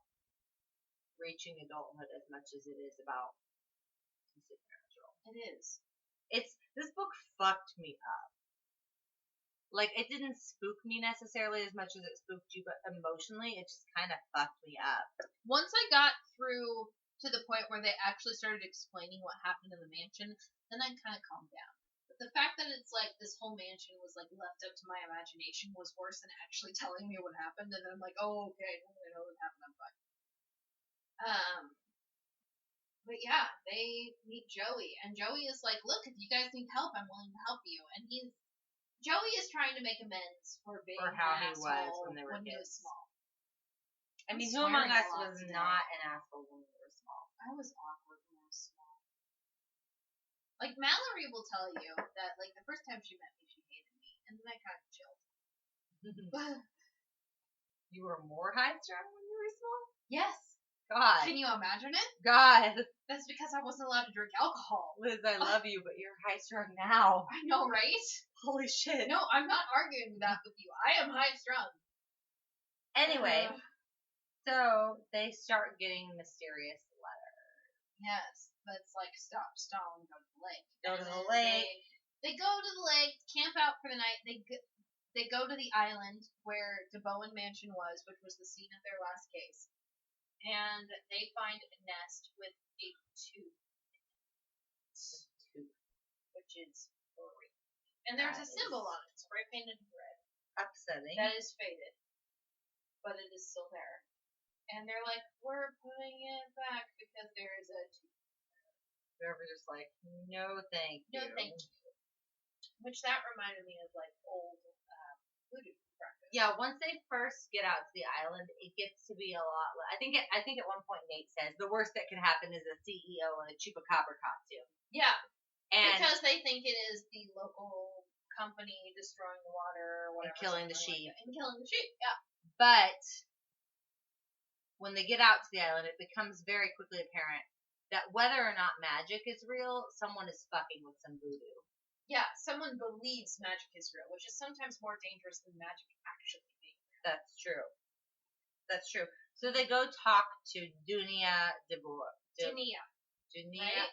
reaching adulthood as much as it is about the supernatural. It is. This book fucked me up. Like, it didn't spook me necessarily as much as it spooked you, but emotionally, it just kind of fucked me up. Once I got through to the point where they actually started explaining what happened in the mansion, then I kind of calmed down. But the fact that it's like this whole mansion was like left up to my imagination was worse than actually telling me what happened. And then I'm like, oh, okay, I know what happened. I'm fine. But yeah, they meet Joey, and Joey is like, look, if you guys need help, I'm willing to help you. And Joey is trying to make amends for being how an he was asshole when they were he kids. was small. I mean, who among us was not an asshole when we were small? I was awkward when I was small. Like, Mallory will tell you that, like, the first time she met me, she hated me, and then I kind of chilled. You were more high-strung when you were small? Yes. God. Can you imagine it? God. That's because I wasn't allowed to drink alcohol. Liz, I love you, but you're high-strung now. I know, right? Holy shit. No, I'm not arguing that with you. I am high-strung. Anyway, so they start getting mysterious letters. Yes. That's like, stop stalling, go to the lake. Go to the lake. They go to the lake, camp out for the night. They go to the island where the Bowen Mansion was, which was the scene of their last case. And they find a nest with a tooth. Which is furry. And there's a symbol on it, spray painted red. Upsetting. That is faded. But it is still there. And they're like, we're putting it back because there is a tooth. They're just like, no thank you. No thank you. Which that reminded me of like old voodoo practice. Yeah, once they first get out to the island, it gets to be a lot. I think at one point Nate says the worst that could happen is a CEO in a chupacabra costume. Yeah, and because they think it is the local company destroying the water or whatever, and killing the sheep. And killing the sheep, yeah. But when they get out to the island, it becomes very quickly apparent that whether or not magic is real, someone is fucking with some voodoo. Yeah, someone believes magic is real, which is sometimes more dangerous than magic actually being real. That's true. That's true. So they go talk to Dunia DeBoer. Dunia. Right?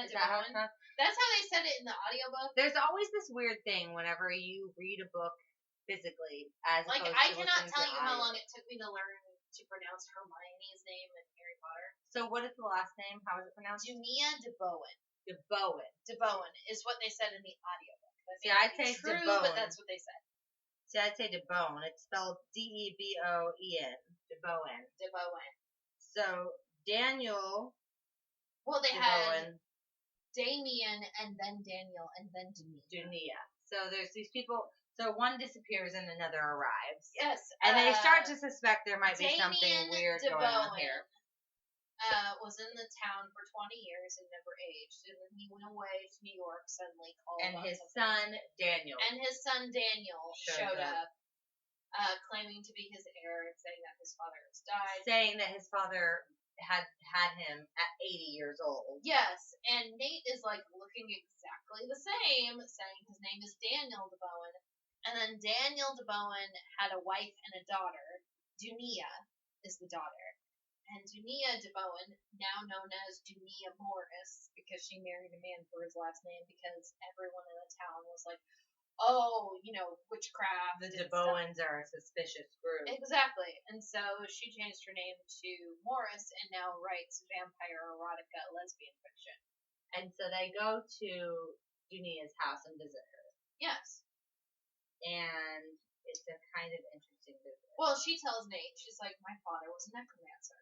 Is that how it's pronounced? That's how they said it in the audiobook. There's always this weird thing whenever you read a book physically, as like opposed I to cannot tell you how audio. long it took me to learn to pronounce Hermione's name in Harry Potter. So what is the last name? How is it pronounced? Dunia DeBowen. DeBowen Is what they said in the audiobook. See, I'd say true, DeBowen. but that's what they said. See, I'd say DeBowen. It's spelled DeBoen. DeBowen. So Daniel. Well, they DeBowen. had Damien and then Daniel and then Dunia. So there's these people. So one disappears and another arrives. Yes. And they start to suspect there might be Damien something weird going on here. Was in the town for 20 years and never aged, and then he went away to New York suddenly. And his son Daniel showed up, claiming to be his heir and saying that his father has died. Saying that his father had him at 80 years old. Yes, and Nate is like looking exactly the same, saying his name is Daniel DeBowen, and then Daniel DeBowen had a wife and a daughter. Dunia is the daughter. And Dunia DeBowen, now known as Dunia Morris, because she married a man for his last name, because everyone in the town was like, oh, witchcraft. The DeBowens are a suspicious group. Exactly. And so she changed her name to Morris and now writes vampire erotica lesbian fiction. And so they go to Junia's house and visit her. Yes. And it's a kind of interesting visit. Well, she tells Nate, she's like, my father was a necromancer.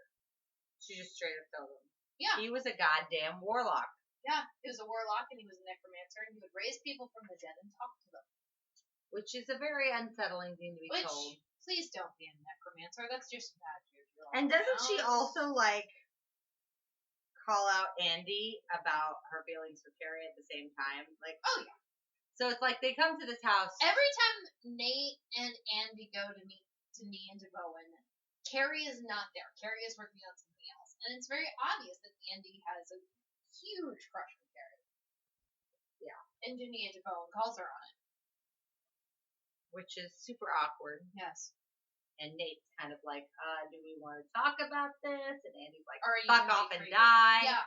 She just straight up told him. Yeah. He was a goddamn warlock. Yeah, he was a warlock and he was a necromancer and he would raise people from the dead and talk to them. Which is a very unsettling thing to be told. Please don't be a necromancer. That's just bad juju. And doesn't she also, like, call out Andy about her feelings for Carrie at the same time? Like, oh, yeah. So it's like they come to this house. Every time Nate and Andy go to meet Nia and Bowen, Carrie is not there. Carrie is working on something else. And it's very obvious that Andy has a huge crush on Carrie. Yeah. And Nia and Bowen calls her on it. Which is super awkward. Yes. And Nate's kind of like, do we want to talk about this? And Andy's like, fuck off and die. Yeah.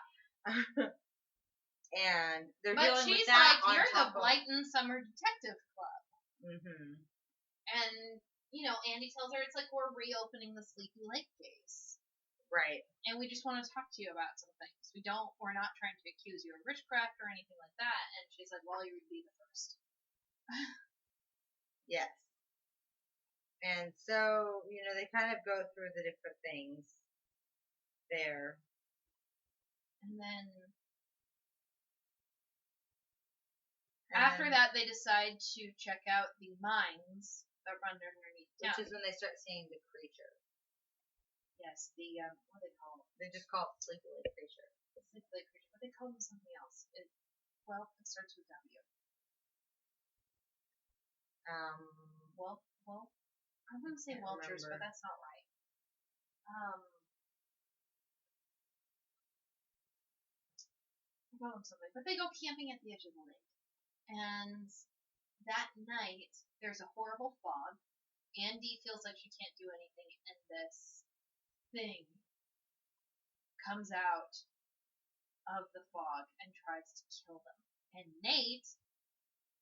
And they're but dealing with she's that like, you're the Blyton Summer Detective Club. Mm-hmm. And, you know, Andy tells her it's like we're reopening the Sleepy Lake case. Right. And we just want to talk to you about some things. We're not trying to accuse you of witchcraft or anything like that. And she's like, well, you would be the first. Yes. And so, you know, they kind of go through the different things there. And then after that, they decide to check out the mines that run underneath town. Which is when they start seeing the creature. Yes, the, what do they call it? They just call it Sleepy Lake creature. The Sleepy Lake creature, but they call them something else. It starts with W. I'm going to say Welchers, but that's not right. I call them something. But they go camping at the edge of the lake. And that night, there's a horrible fog. Andy feels like she can't do anything, and this thing comes out of the fog and tries to kill them. And Nate,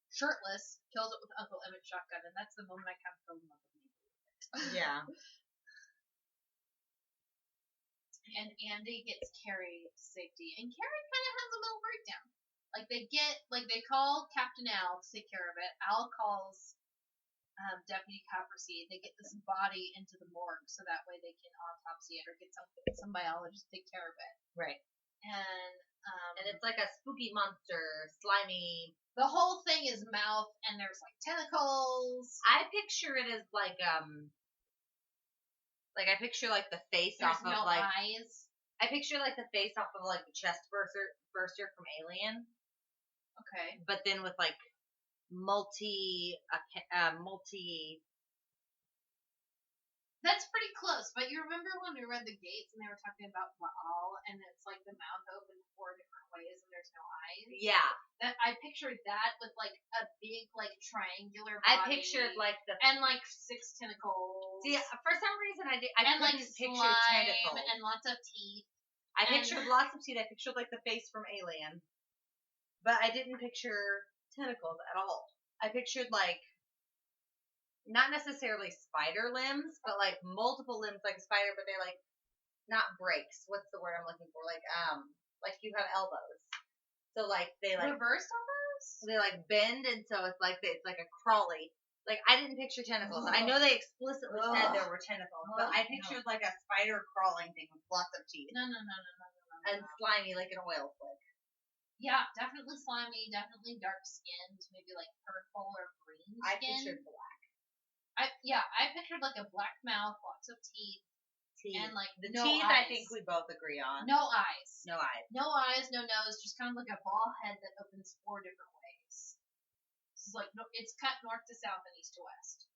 shirtless, kills it with Uncle Emmett's shotgun, and that's the moment I kind of fell in love with Nate. Yeah. And Andy gets Carrie to safety, and Carrie kind of has a little breakdown. They call Captain Al to take care of it. Al calls Deputy Copperseed. They get this body into the morgue so that way they can autopsy it or get some biologist to take care of it. Right. And it's like a spooky monster, slimy. The whole thing is mouth, and there's like tentacles. I picture it as like I picture like the face there's off of no like eyes. I picture like the face off of like the chest burster from Alien. Okay. But then with like multi. That's pretty close, but you remember when we read the gates and they were talking about Baal, and it's like the mouth opened 4 different ways and there's no eyes? Yeah. I pictured that with like a big like triangular body. I pictured like and like 6 tentacles. See, for some reason I couldn't like picture tentacles and lots of teeth. I pictured lots of teeth. I pictured like the face from Alien, but I didn't picture tentacles at all. I pictured like not necessarily spider limbs, but like multiple limbs like a spider, but they're like not breaks. What's the word I'm looking for? Like you have elbows. So like they like reversed elbows? They like bend, and so it's like a crawly. Like I didn't picture tentacles. I know they explicitly said there were tentacles, but I pictured like a spider crawling thing with lots of teeth. No. And slimy like an oil slick. Yeah, definitely slimy, definitely dark skinned, maybe like purple or green skin. I pictured black. I pictured like a black mouth, lots of teeth. And like the no teeth, eyes. I think we both agree on. No eyes. No eyes. No eyes, no nose, just kind of like a ball head that opens 4 different ways. It's like it's cut north to south and east to west.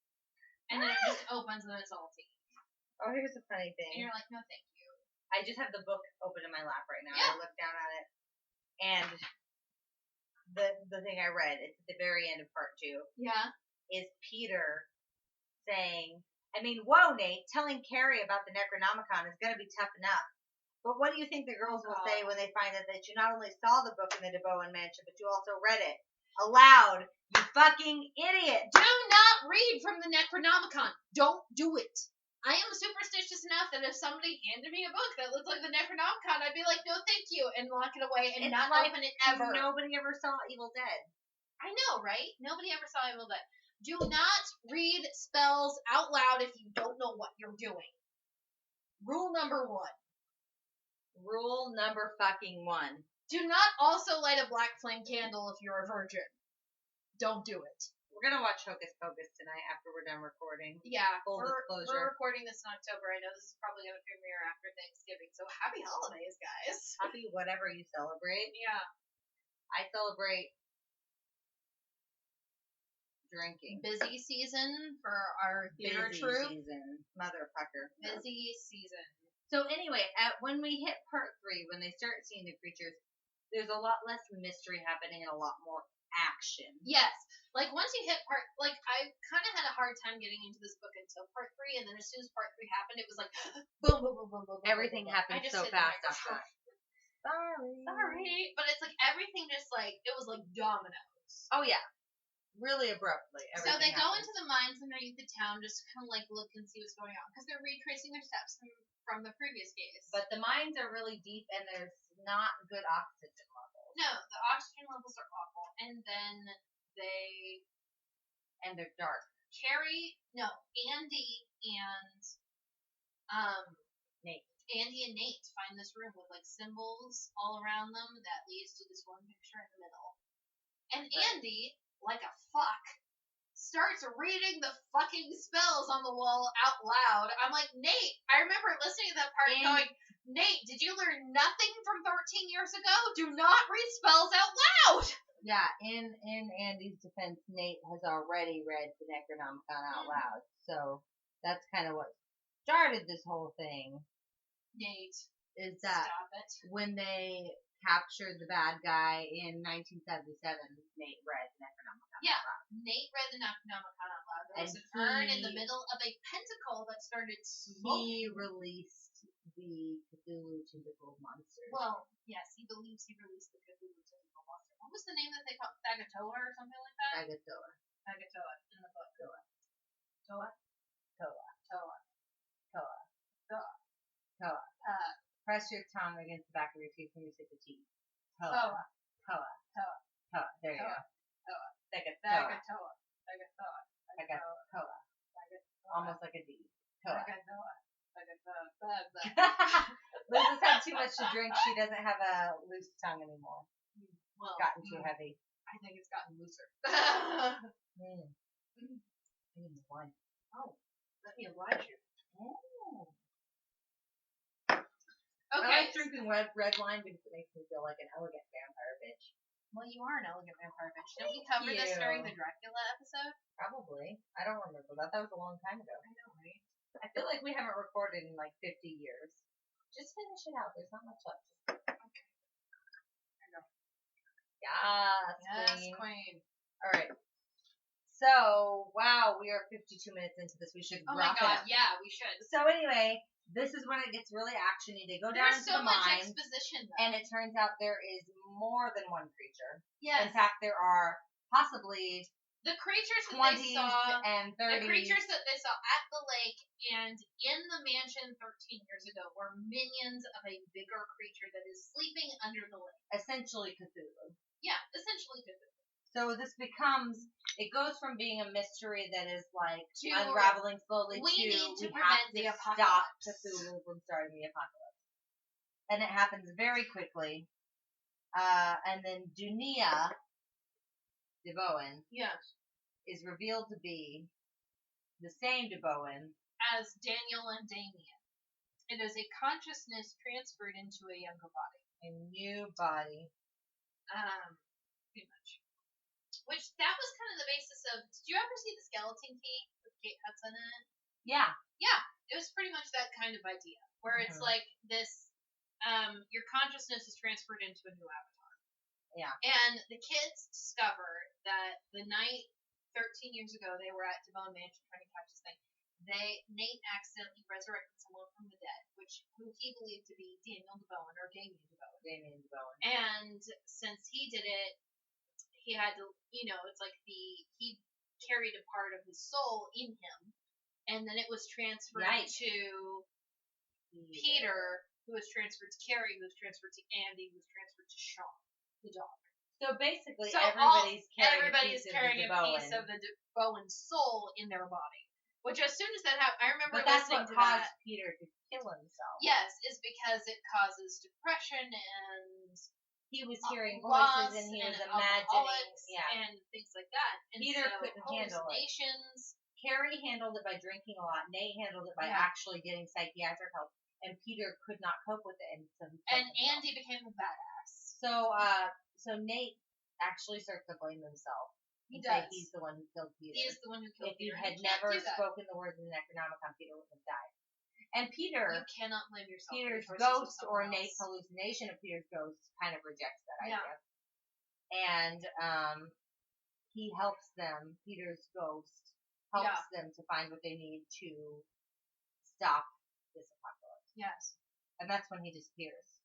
And then it just opens and it's all teeth. Oh, here's a funny thing. And you're like, no thank you. I just have the book open in my lap right now. Yeah. I look down at it. And the thing I read, it's at the very end of part 2. Yeah. Is Peter saying, whoa, Nate, telling Carrie about the Necronomicon is going to be tough enough. But what do you think the girls will say when they find out that you not only saw the book in the DeBowen mansion, but you also read it aloud? You fucking idiot! Do not read from the Necronomicon. Don't do it. I am superstitious enough that if somebody handed me a book that looked like the Necronomicon, I'd be like, no, thank you, and lock it away and not open it ever. Nobody ever saw Evil Dead. I know, right? Nobody ever saw Evil Dead. Do not read spells out loud if you don't know what you're doing. Rule number 1. Rule number fucking 1. Do not also light a black flame candle if you're a virgin. Don't do it. We're gonna watch Hocus Pocus tonight after we're done recording. Yeah, Full disclosure. We're recording this in October. I know this is probably gonna premiere after Thanksgiving, so happy holidays, guys. Happy whatever you celebrate. Yeah. I celebrate drinking. Busy season for our theater troupe. Busy season, motherfucker. Busy season. So anyway, when we hit part 3, when they start seeing the creatures, there's a lot less mystery happening and a lot more action. Yes. Like, once you hit I kind of had a hard time getting into this book until part 3, and then as soon as part 3 happened, it was like, boom, boom, boom, boom, boom. Everything boom, boom. happened I just so hit the fast microphone. after. Sorry. But it's like, everything just, like, it was like dominoes. Oh, yeah. Really abruptly. So they go into the mines underneath the town just to kind of, like, look and see what's going on, because they're retracing their steps from the previous case. But the mines are really deep, and there's not good oxygen levels. No, the oxygen levels are awful. And then and they're dark. Andy and Nate find this room with, like, symbols all around them that leads to this one picture in the middle. And right. Andy, like a fuck, starts reading the fucking spells on the wall out loud. I'm like, Nate, I remember listening to that part and going, Nate, did you learn nothing from 13 years ago? Do not read spells out loud! Yeah, in Andy's defense, Nate has already read the Necronomicon out loud. So that's kind of what started this whole thing. Nate, is that stop it. When they captured the bad guy in 1977, Nate read the Necronomicon out loud. Nate read the Necronomicon out loud. There was an urn in the middle of a pentacle that started smoking. He released the Cthulhu tentacle monster. Well, yes, he believes he released the Cthulhu tentacle monster. What was the name that they called? Thagatoa or something like that? Thagatoa in the book. Toa. Press your tongue against the back of your teeth when you say the T. Toa. There you go. Thagatoa. Almost like a D. Toa. Liz has had too much to drink. She doesn't have a loose tongue anymore. Well, gotten too heavy. I think it's gotten looser. One. Oh, let me oblige you. Oh. Okay. I like drinking red wine because it makes me feel like an elegant vampire bitch. Well, you are an elegant vampire bitch. Didn't we cover this during the Dracula episode? Probably. I don't remember that. That was a long time ago. I know, right? I feel like we haven't recorded in like 50 years. Just finish it out. There's not much left. Okay. I know. Yes, queen. All right. So, wow, we are 52 minutes into this. We should wrap it up. Yeah, we should. So anyway, this is when it gets really actiony. They go down to the mine, exposition, though. and it turns out there is more than one creature. Yes. In fact, there are possibly the creatures 20s that they saw, and 30s. The creatures that they saw at the lake and in the mansion 13 years ago were minions of a bigger creature that is sleeping under the lake. Essentially Cthulhu. Yeah, essentially Cthulhu. So this becomes, it goes from being a mystery that is like unraveling slowly we need to we prevent have to the stop apocalypse. Cthulhu from starting the apocalypse. And it happens very quickly. And then Dunia DeBowen is revealed to be the same DeBowen as Daniel and Damien. It is a consciousness transferred into a younger body. A new body. Pretty much. Which, that was kind of the basis of, did you ever see The Skeleton Key with Kate Hudson in it? Yeah. Yeah, it was pretty much that kind of idea, where it's like this, your consciousness is transferred into a new avatar. Yeah. And the kids discover that the night 13 years ago they were at DeBone Mansion trying to catch this thing, Nate accidentally resurrected someone from the dead, who he believed to be Daniel DeBowen or Damien DeBowen. And since he did it, he had to, it's like he carried a part of his soul in him, and then it was transferred Yikes. to Peter, who was transferred to Carrie, who was transferred to Andy, who was transferred to Sean, the dog. So basically, So everybody's everybody's carrying carrying a piece of the Bowen soul in their body. Which, as soon as that happened, I remember But that's listening what to caused that. Peter to kill himself. Yes, is because it causes depression and he was hearing loss voices and he was and imagining, and things like that. And Peter so couldn't handle it. hallucinations. Carrie handled it by drinking a lot. Nate handled it by actually getting psychiatric help, and Peter could not cope with it, and so he killed himself. Andy became a badass. So Nate actually starts to blame himself. He does. He's the one who killed Peter. He is the one who killed If Peter. he had never spoken the words in the Necronomicon, Peter would have died. And Peter, you cannot blame yourself. Peter's ghost or Nate's hallucination of Peter's ghost kind of rejects that idea. And he helps them. Peter's ghost helps them to find what they need to stop this apocalypse. Yes. And that's when he disappears.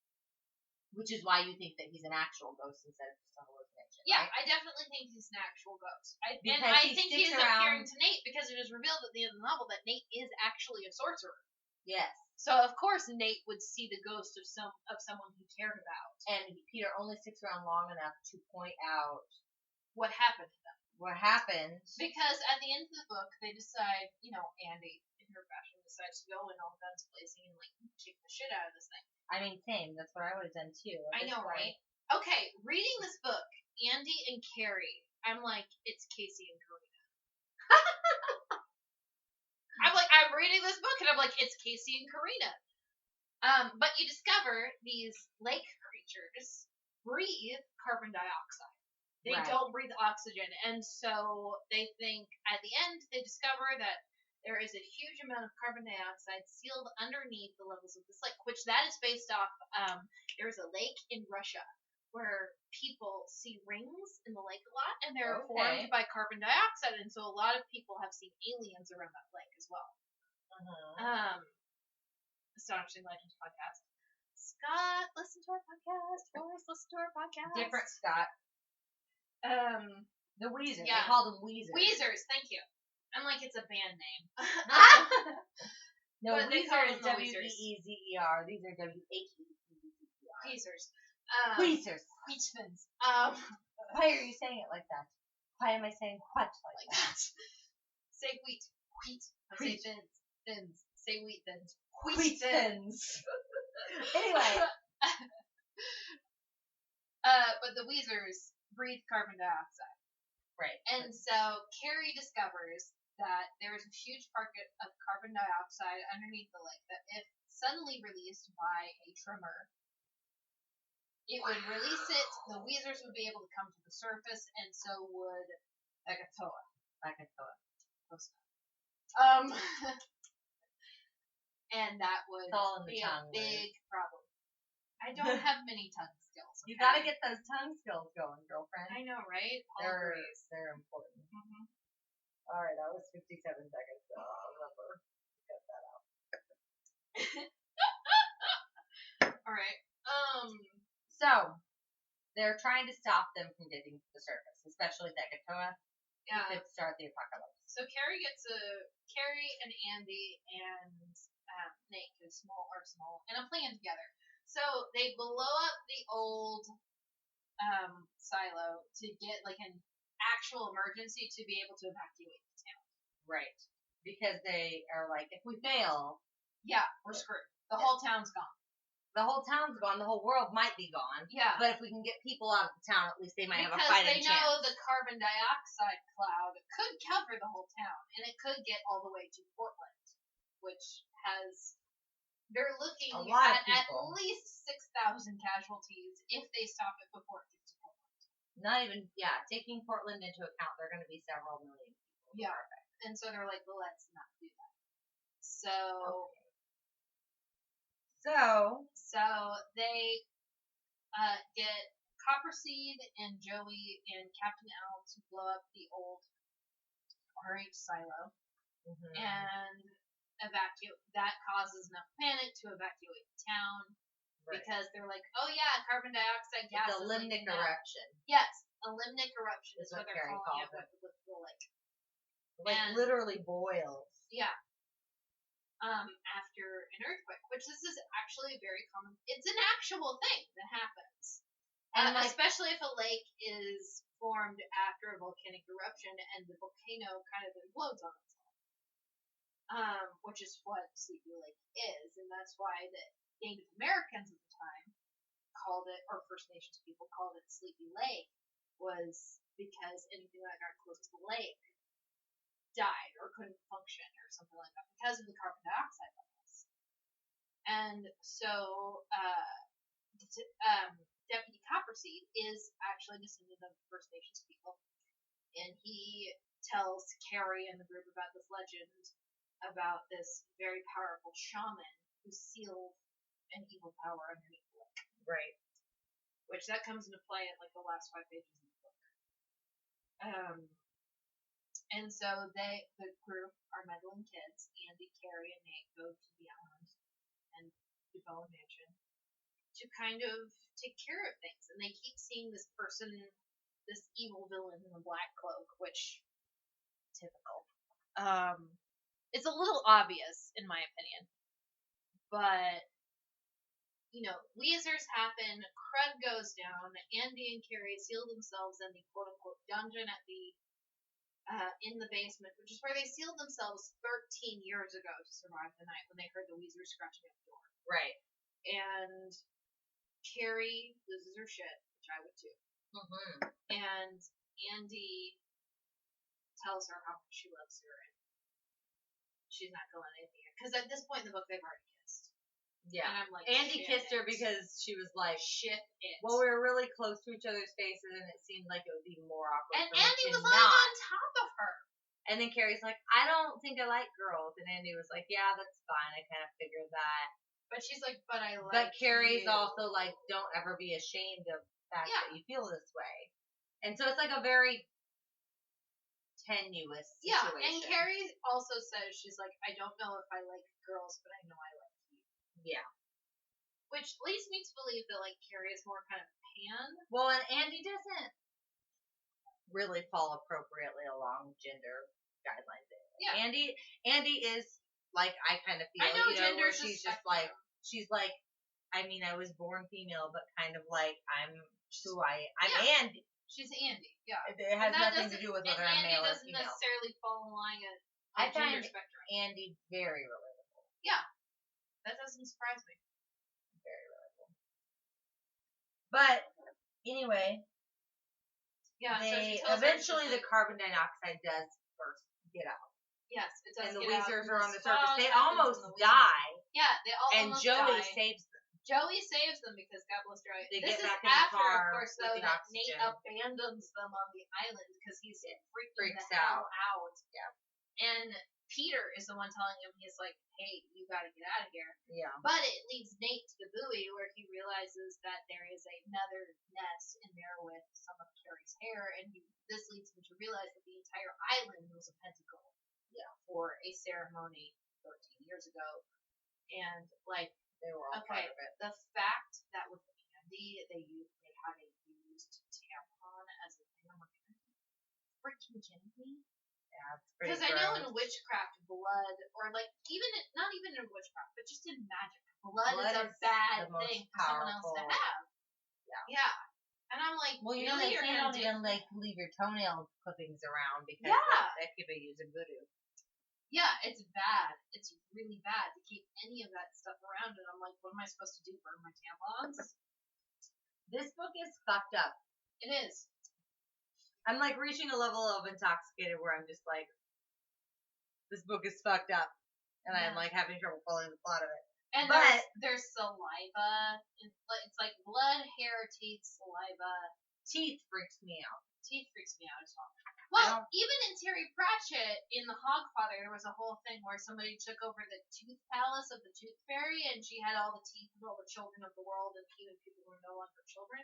Which is why you think that he's an actual ghost instead of just a hallucination. Yeah, right? I definitely think he's an actual ghost. I think he's around... appearing to Nate because it is revealed at the end of the novel that Nate is actually a sorcerer. Yes. So of course Nate would see the ghost of someone he cared about. And Peter only sticks around long enough to point out what happened to them. What happened. Because at the end of the book they decide, Andy in her fashion decides to go in all guns blazing and kick the shit out of this thing. I mean, same. That's what I would have done too. I know, right? Okay, reading this book, Andy and Carrie, I'm like, it's Casey and Karina. I'm reading this book and I'm like, it's Casey and Karina. But you discover these lake creatures breathe carbon dioxide. They don't breathe oxygen, and so they think at the end they discover that there is a huge amount of carbon dioxide sealed underneath the levels of this lake, which that is based off, there's a lake in Russia where people see rings in the lake a lot, and they're formed by carbon dioxide, and so a lot of people have seen aliens around that lake as well. Astonishing Legends podcast. Scott, listen to our podcast. Forrest, listen to our podcast. Different Scott. The Weezers. Yeah. They called them Weezers. Weezers, thank you. I'm like, it's a band name. No, Weezer is W-E-E-Z-E-R. These are W-H-E-Z-E-R. Weezers. Weezers. Wheatfins. Why are you saying it like that? Why am I saying what like that? Say wheat. Wheat. Say thins. Thins. Say wheat thins. Wheat thins. Anyway. But the Weezers breathe carbon dioxide. Right. And so Carrie discovers that there is a huge pocket of carbon dioxide underneath the lake that if suddenly released by a tremor, it would release it, the Weezers would be able to come to the surface, and so would Agatoa. And that would be a big problem. I don't have many tongue skills. Okay? You gotta get those tongue skills going, girlfriend. I know, right? They're important. Mm-hmm. Alright, that was 57 seconds, so I'll remember. Cut that out. Alright. So, they're trying to stop them from getting to the surface, especially Agatoa. Yeah. To start the apocalypse. So Carrie and Andy and Nate get a small arsenal and a plan together. So they blow up the old silo to get an actual emergency to be able to evacuate the town. Right. Because they are like, if we fail, we're screwed. The whole town's gone. The whole town's gone. The whole world might be gone. Yeah. But if we can get people out of the town, at least they might have a fighting chance. Because they know the carbon dioxide cloud could cover the whole town, and it could get all the way to Portland, which has... They're looking at least 6,000 casualties if they stop it before it gets to Portland. Not even, taking Portland into account, there are going to be several million people. Yeah. And so they're like, well, let's not do that. So they get Copperseed and Joey and Captain Al to blow up the old RH silo and evacuate. That causes enough panic to evacuate the town because they're like, oh yeah, carbon dioxide gas. It's a limnic eruption. Yes, a limnic eruption is what they're Carrie calling it it. with the lake. Literally boils. Yeah, after an earthquake, which this is actually a very common. It's an actual thing that happens, And especially if a lake is formed after a volcanic eruption and the volcano kind of implodes on itself, which is what Sleepy Lake is, and that's why the Native Americans at the time called it, or First Nations people called it Sleepy Lake, was because anything that got close to the lake died or couldn't function or something like that because of the carbon dioxide levels. And so Deputy Copperseed is actually descendant of First Nations people, and he tells Carrie and the group about this legend about this very powerful shaman who sealed an evil power underneath the lake. Right. Which that comes into play at like the last 5 pages of the book. And so the group are Meddling Kids. Andy, Carrie, and Nate go to the island and Dubois Mansion to kind of take care of things. And they keep seeing this person, this evil villain in a black cloak, which, typical. It's a little obvious, in my opinion. But, Weezers happen, crud goes down, Andy and Carrie seal themselves in the quote-unquote dungeon at the in the basement, which is where they sealed themselves 13 years ago to survive the night when they heard the Weezers scratching at the door. Right. And Carrie loses her shit, which I would too. Mm-hmm. And Andy tells her how much she loves her, and she's not going anything. Because at this point in the book, they've already kissed. Yeah. And I'm like, Andy kissed her because she was like, shit it. Well, we were really close to each other's faces, and it seemed like it would be more awkward. And for Andy me was to like not. on top of her. And then Carrie's like, I don't think I like girls. And Andy was like, yeah, that's fine. I kind of figured that. But she's like, but I like But Carrie's you. also like, don't ever be ashamed of the fact Yeah. that you feel this way. And so it's like a very tenuous situation. Yeah, and Carrie also says, she's like, I don't know if I like girls, but I know I like you. Yeah. Which leads me to believe that, like, Carrie is more kind of pan. Well, and Andy doesn't really fall appropriately along gender guidelines. Yeah. Andy is, like, I kind of feel, I know where gender's she's a just like, I mean, I was born female, but kind of like, I'm yeah. Andy. She's Andy, yeah. It has nothing to do with whether I'm male or female. Andy doesn't necessarily fall in line on I gender find spectrum. Andy very relatable. Yeah. That doesn't surprise me. Very relatable. But, anyway. Yeah, eventually the carbon dioxide does first get out. Yes, it does. And the get Weezers out. are on the surface. They almost die. Yeah, they all almost die. And Joey saves them. Joey saves them because God bless Joey. This is back in after, the car of course, though, with the that oxygen. Nate abandons them on the island because he's freaks the out. hell out. Yeah. And Peter is the one telling him, he's like, hey, you gotta get out of here. Yeah. But it leads Nate to the buoy where he realizes that there is another nest in there with some of Carrie's hair, and this leads him to realize that the entire island was a pentacle. Yeah. For a ceremony 13 years ago. And, like, they were all part of it. The fact that with Andy, they had a used tampon as a thing, I'm like, freaking kidding me? Yeah, it's pretty gross. Because I know in witchcraft, blood, or like, not even in witchcraft, but just in magic, blood is a bad thing for someone else to have. Yeah. Yeah. And I'm like, well, you know, they don't even, like, leave your toenail clippings around because that could be used in voodoo. Yeah, it's bad. It's really bad to keep any of that stuff around, and I'm like, what am I supposed to do? Burn my tampons? This book is fucked up. It is. I'm, like, reaching a level of intoxicated where I'm just like, this book is fucked up. And I'm, like, having trouble following the plot of it. And there's saliva. It's like blood, hair, teeth, saliva. Teeth freaks me out. Teeth freaks me out as well. Well, even in Terry Pratchett, in The Hogfather, there was a whole thing where somebody took over the tooth palace of the Tooth Fairy, and she had all the teeth of all the children of the world, and even people who are no longer children.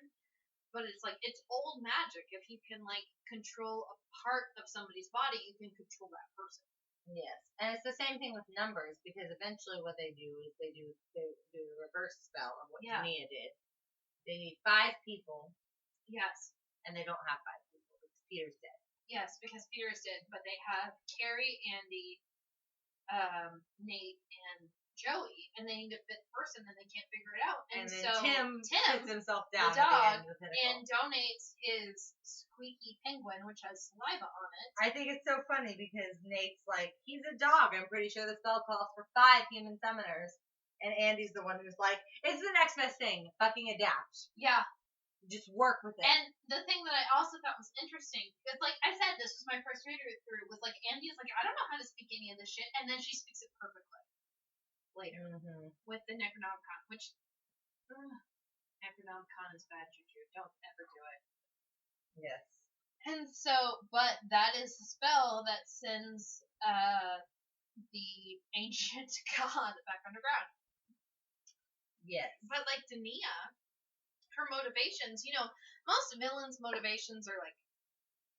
But it's like, it's old magic. If you can, like, control a part of somebody's body, you can control that person. Yes. And it's the same thing with numbers, because eventually what they do is they do the reverse spell of what Tania did. They need 5 people. Yes. And they don't have 5 people because Peter's dead. Yes, because Peter is dead, but they have Carrie, Andy, Nate and Joey, and they need a fifth person, and they can't figure it out. And then so Tim sits himself down the dog, at the end of the pinnacle. and donates his squeaky penguin, which has saliva on it. I think it's so funny because Nate's like, he's a dog. I'm pretty sure the spell calls for 5 human summoners. And Andy's the one who's like, it's the next best thing. Fucking adapt. Yeah. Just work with it. And the thing that I also thought was interesting, because like I said, this was my first reader through, was like Andy's like, I don't know how to speak any of this shit, and then she speaks it perfectly later with the Necronomicon, which Necronomicon is bad juju. Don't ever do it. Yes. And so, but that is the spell that sends the ancient god back underground. Yes. But like Dania, her motivations, most villains' motivations are like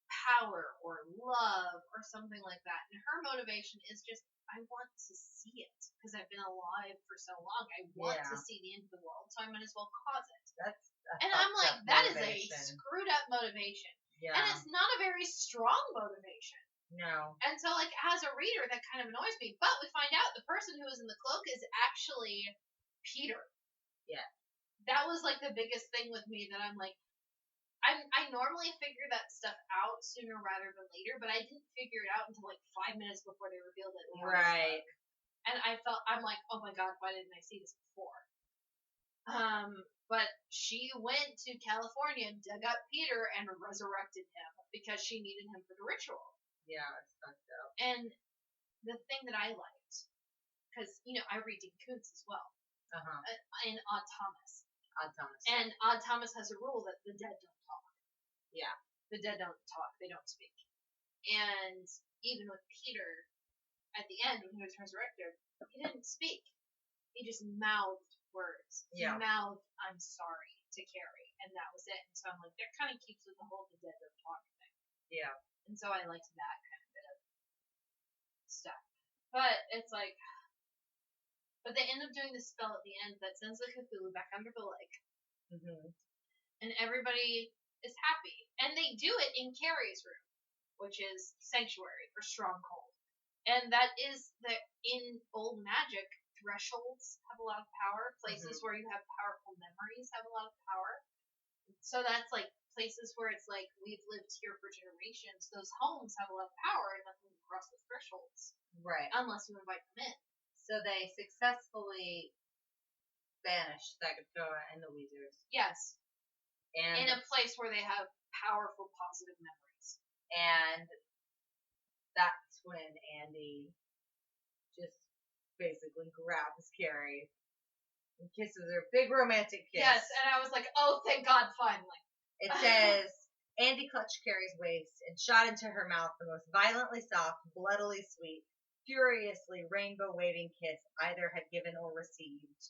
power or love or something like that. And her motivation is just, I want to see it because I've been alive for so long. I want to see the end of the world, so I might as well cause it. And I'm like, that is a screwed up motivation. Yeah. And it's not a very strong motivation. No. And so, like, as a reader, that kind of annoys me. But we find out the person who is in the cloak is actually Peter. Yeah. That was, like, the biggest thing with me that I'm like, I normally figure that stuff out sooner rather than later, but I didn't figure it out until, like, 5 minutes before they revealed it. Right. And I'm like, oh my god, why didn't I see this before? But she went to California, dug up Peter, and resurrected him because she needed him for the ritual. Yeah, it's fucked up. And the thing that I liked, because, I read Jinkies as well. In Odd Thomas. And Odd Thomas has a rule that the dead don't talk. Yeah. The dead don't talk. They don't speak. And even with Peter, at the end, when he was resurrected, he didn't speak. He just mouthed words. Yeah. He mouthed, I'm sorry, to Carrie. And that was it. And so I'm like, that kind of keeps with the whole the dead don't talk thing. Yeah. And so I liked that kind of bit of stuff. But it's like... But they end up doing this spell at the end that sends the Cthulhu back under the lake. And everybody is happy. And they do it in Carrie's room, which is Sanctuary or Stronghold. And that is that in old magic, thresholds have a lot of power. Places where you have powerful memories have a lot of power. So that's like places where it's like, we've lived here for generations. Those homes have a lot of power and nothing can cross those thresholds. Right. Unless you invite them in. So they successfully banished Sagatoa and the Weezers. Yes. And in a place where they have powerful, positive memories. And that's when Andy just basically grabs Carrie and kisses her. Big romantic kiss. Yes, and I was like, oh, thank God, finally. It says, Andy clutched Carrie's waist and shot into her mouth the most violently soft, bloodily sweet, furiously rainbow-waving kiss either had given or received,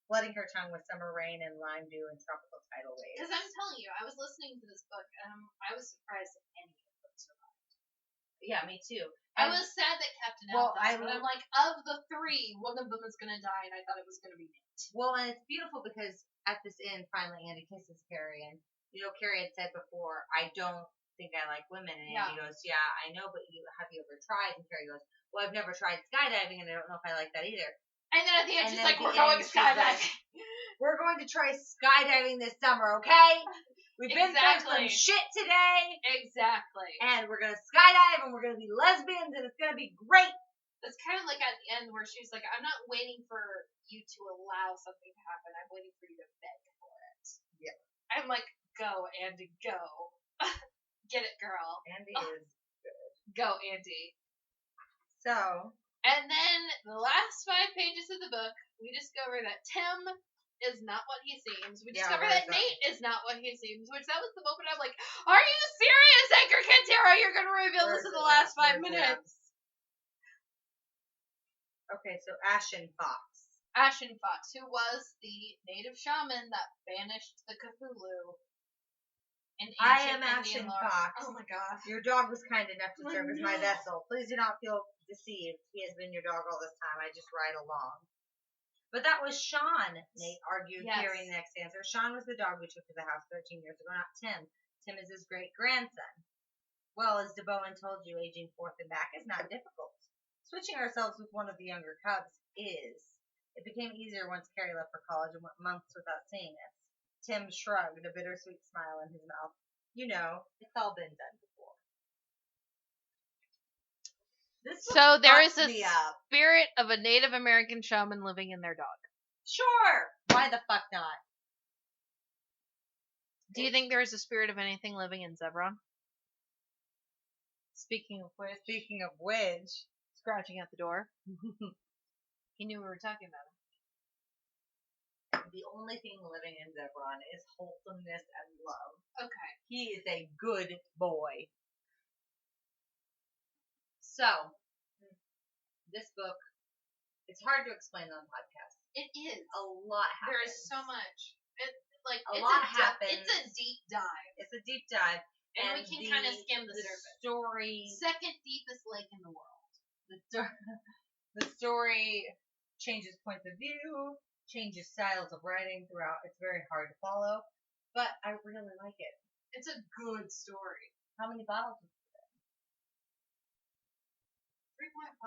flooding her tongue with summer rain and lime dew and tropical tidal waves. Because I'm telling you, I was listening to this book, and I was surprised that any of them survived. Yeah, me too. I was sad that Captain L died, but I'm like, of the 3, one of them is going to die, and I thought it was going to be Nate. Well, and it's beautiful because at this end, finally, Andy kisses Carrie, and, Carrie had said before, I don't think I like women, and Andy goes, yeah, I know, but have you ever tried? And Carrie goes, well, I've never tried skydiving, and I don't know if I like that either. And then at the end, she's like, we're going skydiving. We're going to try skydiving this summer, okay? We've been through some shit today. Exactly. And we're going to skydive, and we're going to be lesbians, and it's going to be great. It's kind of like at the end where she's like, I'm not waiting for you to allow something to happen. I'm waiting for you to beg for it. Yeah. I'm like, go, Andy, go. Get it, girl. Andy is good. Go, Andy. So. And then the last 5 pages of the book, we discover that Tim is not what he seems. We discover that Nate is not what he seems, which that was the moment I'm like, are you serious, Edgar Cantero? You're going to reveal this in the last 5 minutes. Okay, so Ashen Fox. Ashen Fox, who was the native shaman that banished the Cthulhu. I am Ashen Fox. Oh my god. Your dog was kind enough to serve as my vessel. Please do not feel deceived. He has been your dog all this time. I just ride along. But that was Sean, Nate argued, hearing the next answer. Sean was the dog we took to the house 13 years ago, not Tim. Tim is his great-grandson. Well, as DeBowen told you, aging forth and back is not difficult. Switching ourselves with one of the younger cubs is. It became easier once Carrie left for college and went months without seeing us. Tim shrugged, a bittersweet smile in his mouth. You know, it's all been done before. So there is a spirit of a Native American shaman living in their dog. Sure. Why the fuck not? Do you think there is a spirit of anything living in Zebron? Speaking of which, scratching at the door. He knew we were talking about him. The only thing living in Zebron is wholesomeness and love. Okay. He is a good boy. So, this book, it's hard to explain on the podcast. It is. A lot happens. There is so much. A lot happens. It's a deep dive. It's a deep dive. And we can kind of skim the surface. Story. Second deepest lake in the world. The story changes points of view, changes styles of writing throughout. It's very hard to follow, but I really like it. It's a good story. How many bottles is it? 3.5.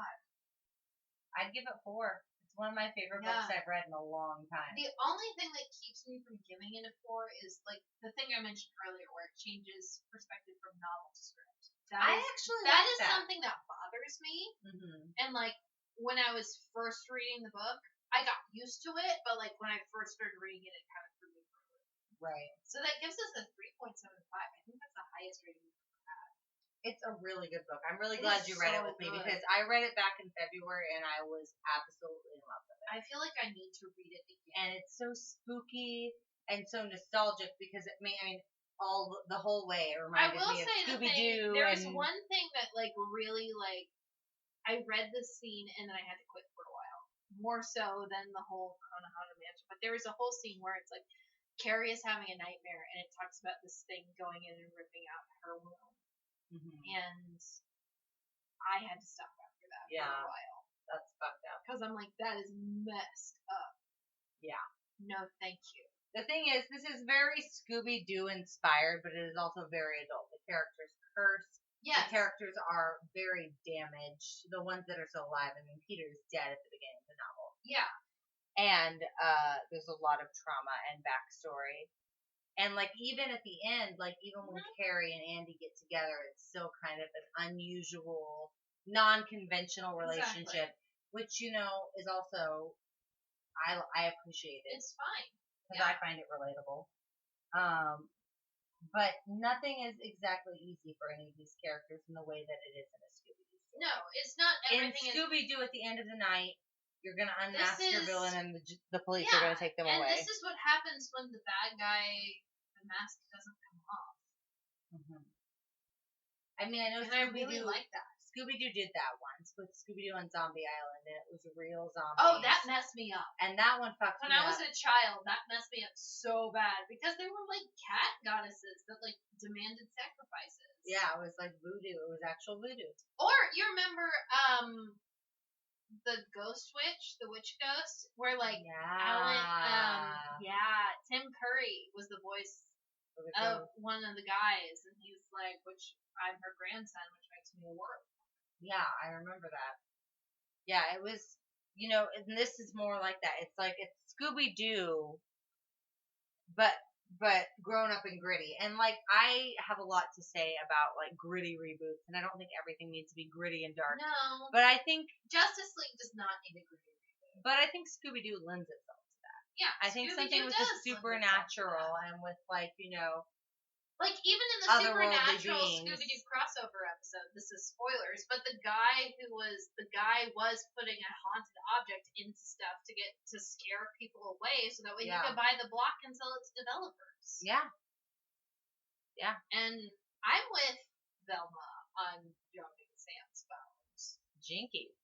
I'd give it 4. It's one of my favorite books I've read in a long time. The only thing that keeps me from giving it a 4 is like the thing I mentioned earlier, where it changes perspective from novel to script. That is something that bothers me. Mm-hmm. And like when I was first reading the book, I got used to it, but like when I first started reading it, it kind of threw me for a loop. Right. So that gives us a 3.75. I think that's the highest rating we've ever had. It's a really good book. I'm really glad you read it with me because I read it back in February and I was absolutely in love with it. I feel like I need to read it again. And it's so spooky and so nostalgic because it made, the whole way it reminded me of Scooby-Doo. There's one thing that like really like I read this scene and then I had to quit for a while. More so than the whole Konohana Mansion. But there was a whole scene where it's like Carrie is having a nightmare and it talks about this thing going in and ripping out her womb. Mm-hmm. And I had to stop after that for a while. That's fucked up. Because I'm like, that is messed up. Yeah. No, thank you. The thing is, this is very Scooby-Doo inspired, but it is also very adult. The characters curse. Yes. The characters are very damaged. The ones that are still alive. I mean, Peter's dead at the beginning of the novel. Yeah. And there's a lot of trauma and backstory. And, like, even at the end, like, even when Carrie and Andy get together, it's still kind of an unusual, non-conventional relationship, which, you know, is also, I appreciate it. It's fine. Because I find it relatable. But nothing is exactly easy for any of these characters in the way that it is in a Scooby-Doo story. No, it's not everything. In Scooby-Doo, at the end of the night, you're going to unmask your villain and the police are going to take them away. And this is what happens when the bad guy, the mask doesn't come off. Mm-hmm. I mean, I know I really like that. Scooby-Doo did that once with Scooby-Doo on Zombie Island, and it was a real zombie. Oh, that messed me up. And that one fucked me up. When I was a child, that messed me up so bad, because they were like cat goddesses that like demanded sacrifices. Yeah, it was like voodoo. It was actual voodoo. Or, you remember, the ghost witch, the witch ghost, where like Tim Curry was the voice of one of the guys, and he's like, which I'm her grandson, which makes me a werewolf. Yeah, I remember that. Yeah, it was, you know, and this is more like that. It's like, it's Scooby-Doo, but grown up and gritty. And, like, I have a lot to say about, like, gritty reboots, and I don't think everything needs to be gritty and dark. No. But I think Justice League does not need a gritty reboot. But I think Scooby-Doo lends itself to that. Yeah, I think something with the supernatural and with, like, you know, like, even in the Supernatural Scooby-Doo crossover episode, this is spoilers, but the guy was putting a haunted object into stuff to scare people away, so that way he could buy the block and sell it to developers. Yeah. Yeah. And I'm with Velma on jumping Sam's bones. Jinkies.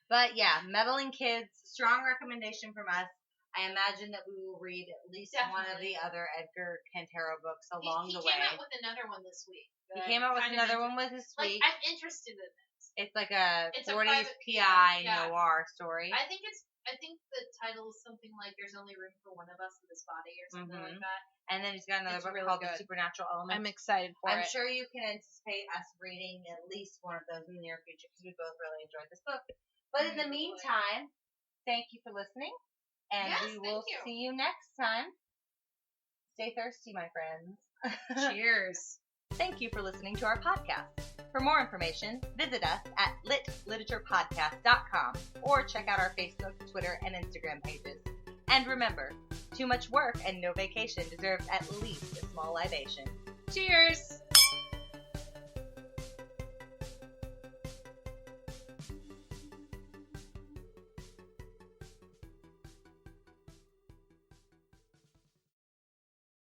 But yeah, Meddling Kids, strong recommendation from us. I imagine that we will read at least one of the other Edgar Cantero books along the way. He came out with another one this week. He came out with another one this week. I'm interested in this. It's like a 40s PI noir story. I think the title is something like "There's Only Room for One of Us in This Body" or something like that. And then he's got another It's book really called good. The Supernatural Elements. I'm excited for I'm it. sure you can anticipate us reading at least one of those in the near future because we both really enjoyed this book. But in the meantime, thank you for listening. And we will see you next time. Stay thirsty, my friends. Cheers. Thank you for listening to our podcast. For more information, visit us at litliteraturepodcast.com or check out our Facebook, Twitter, and Instagram pages. And remember, too much work and no vacation deserves at least a small libation. Cheers!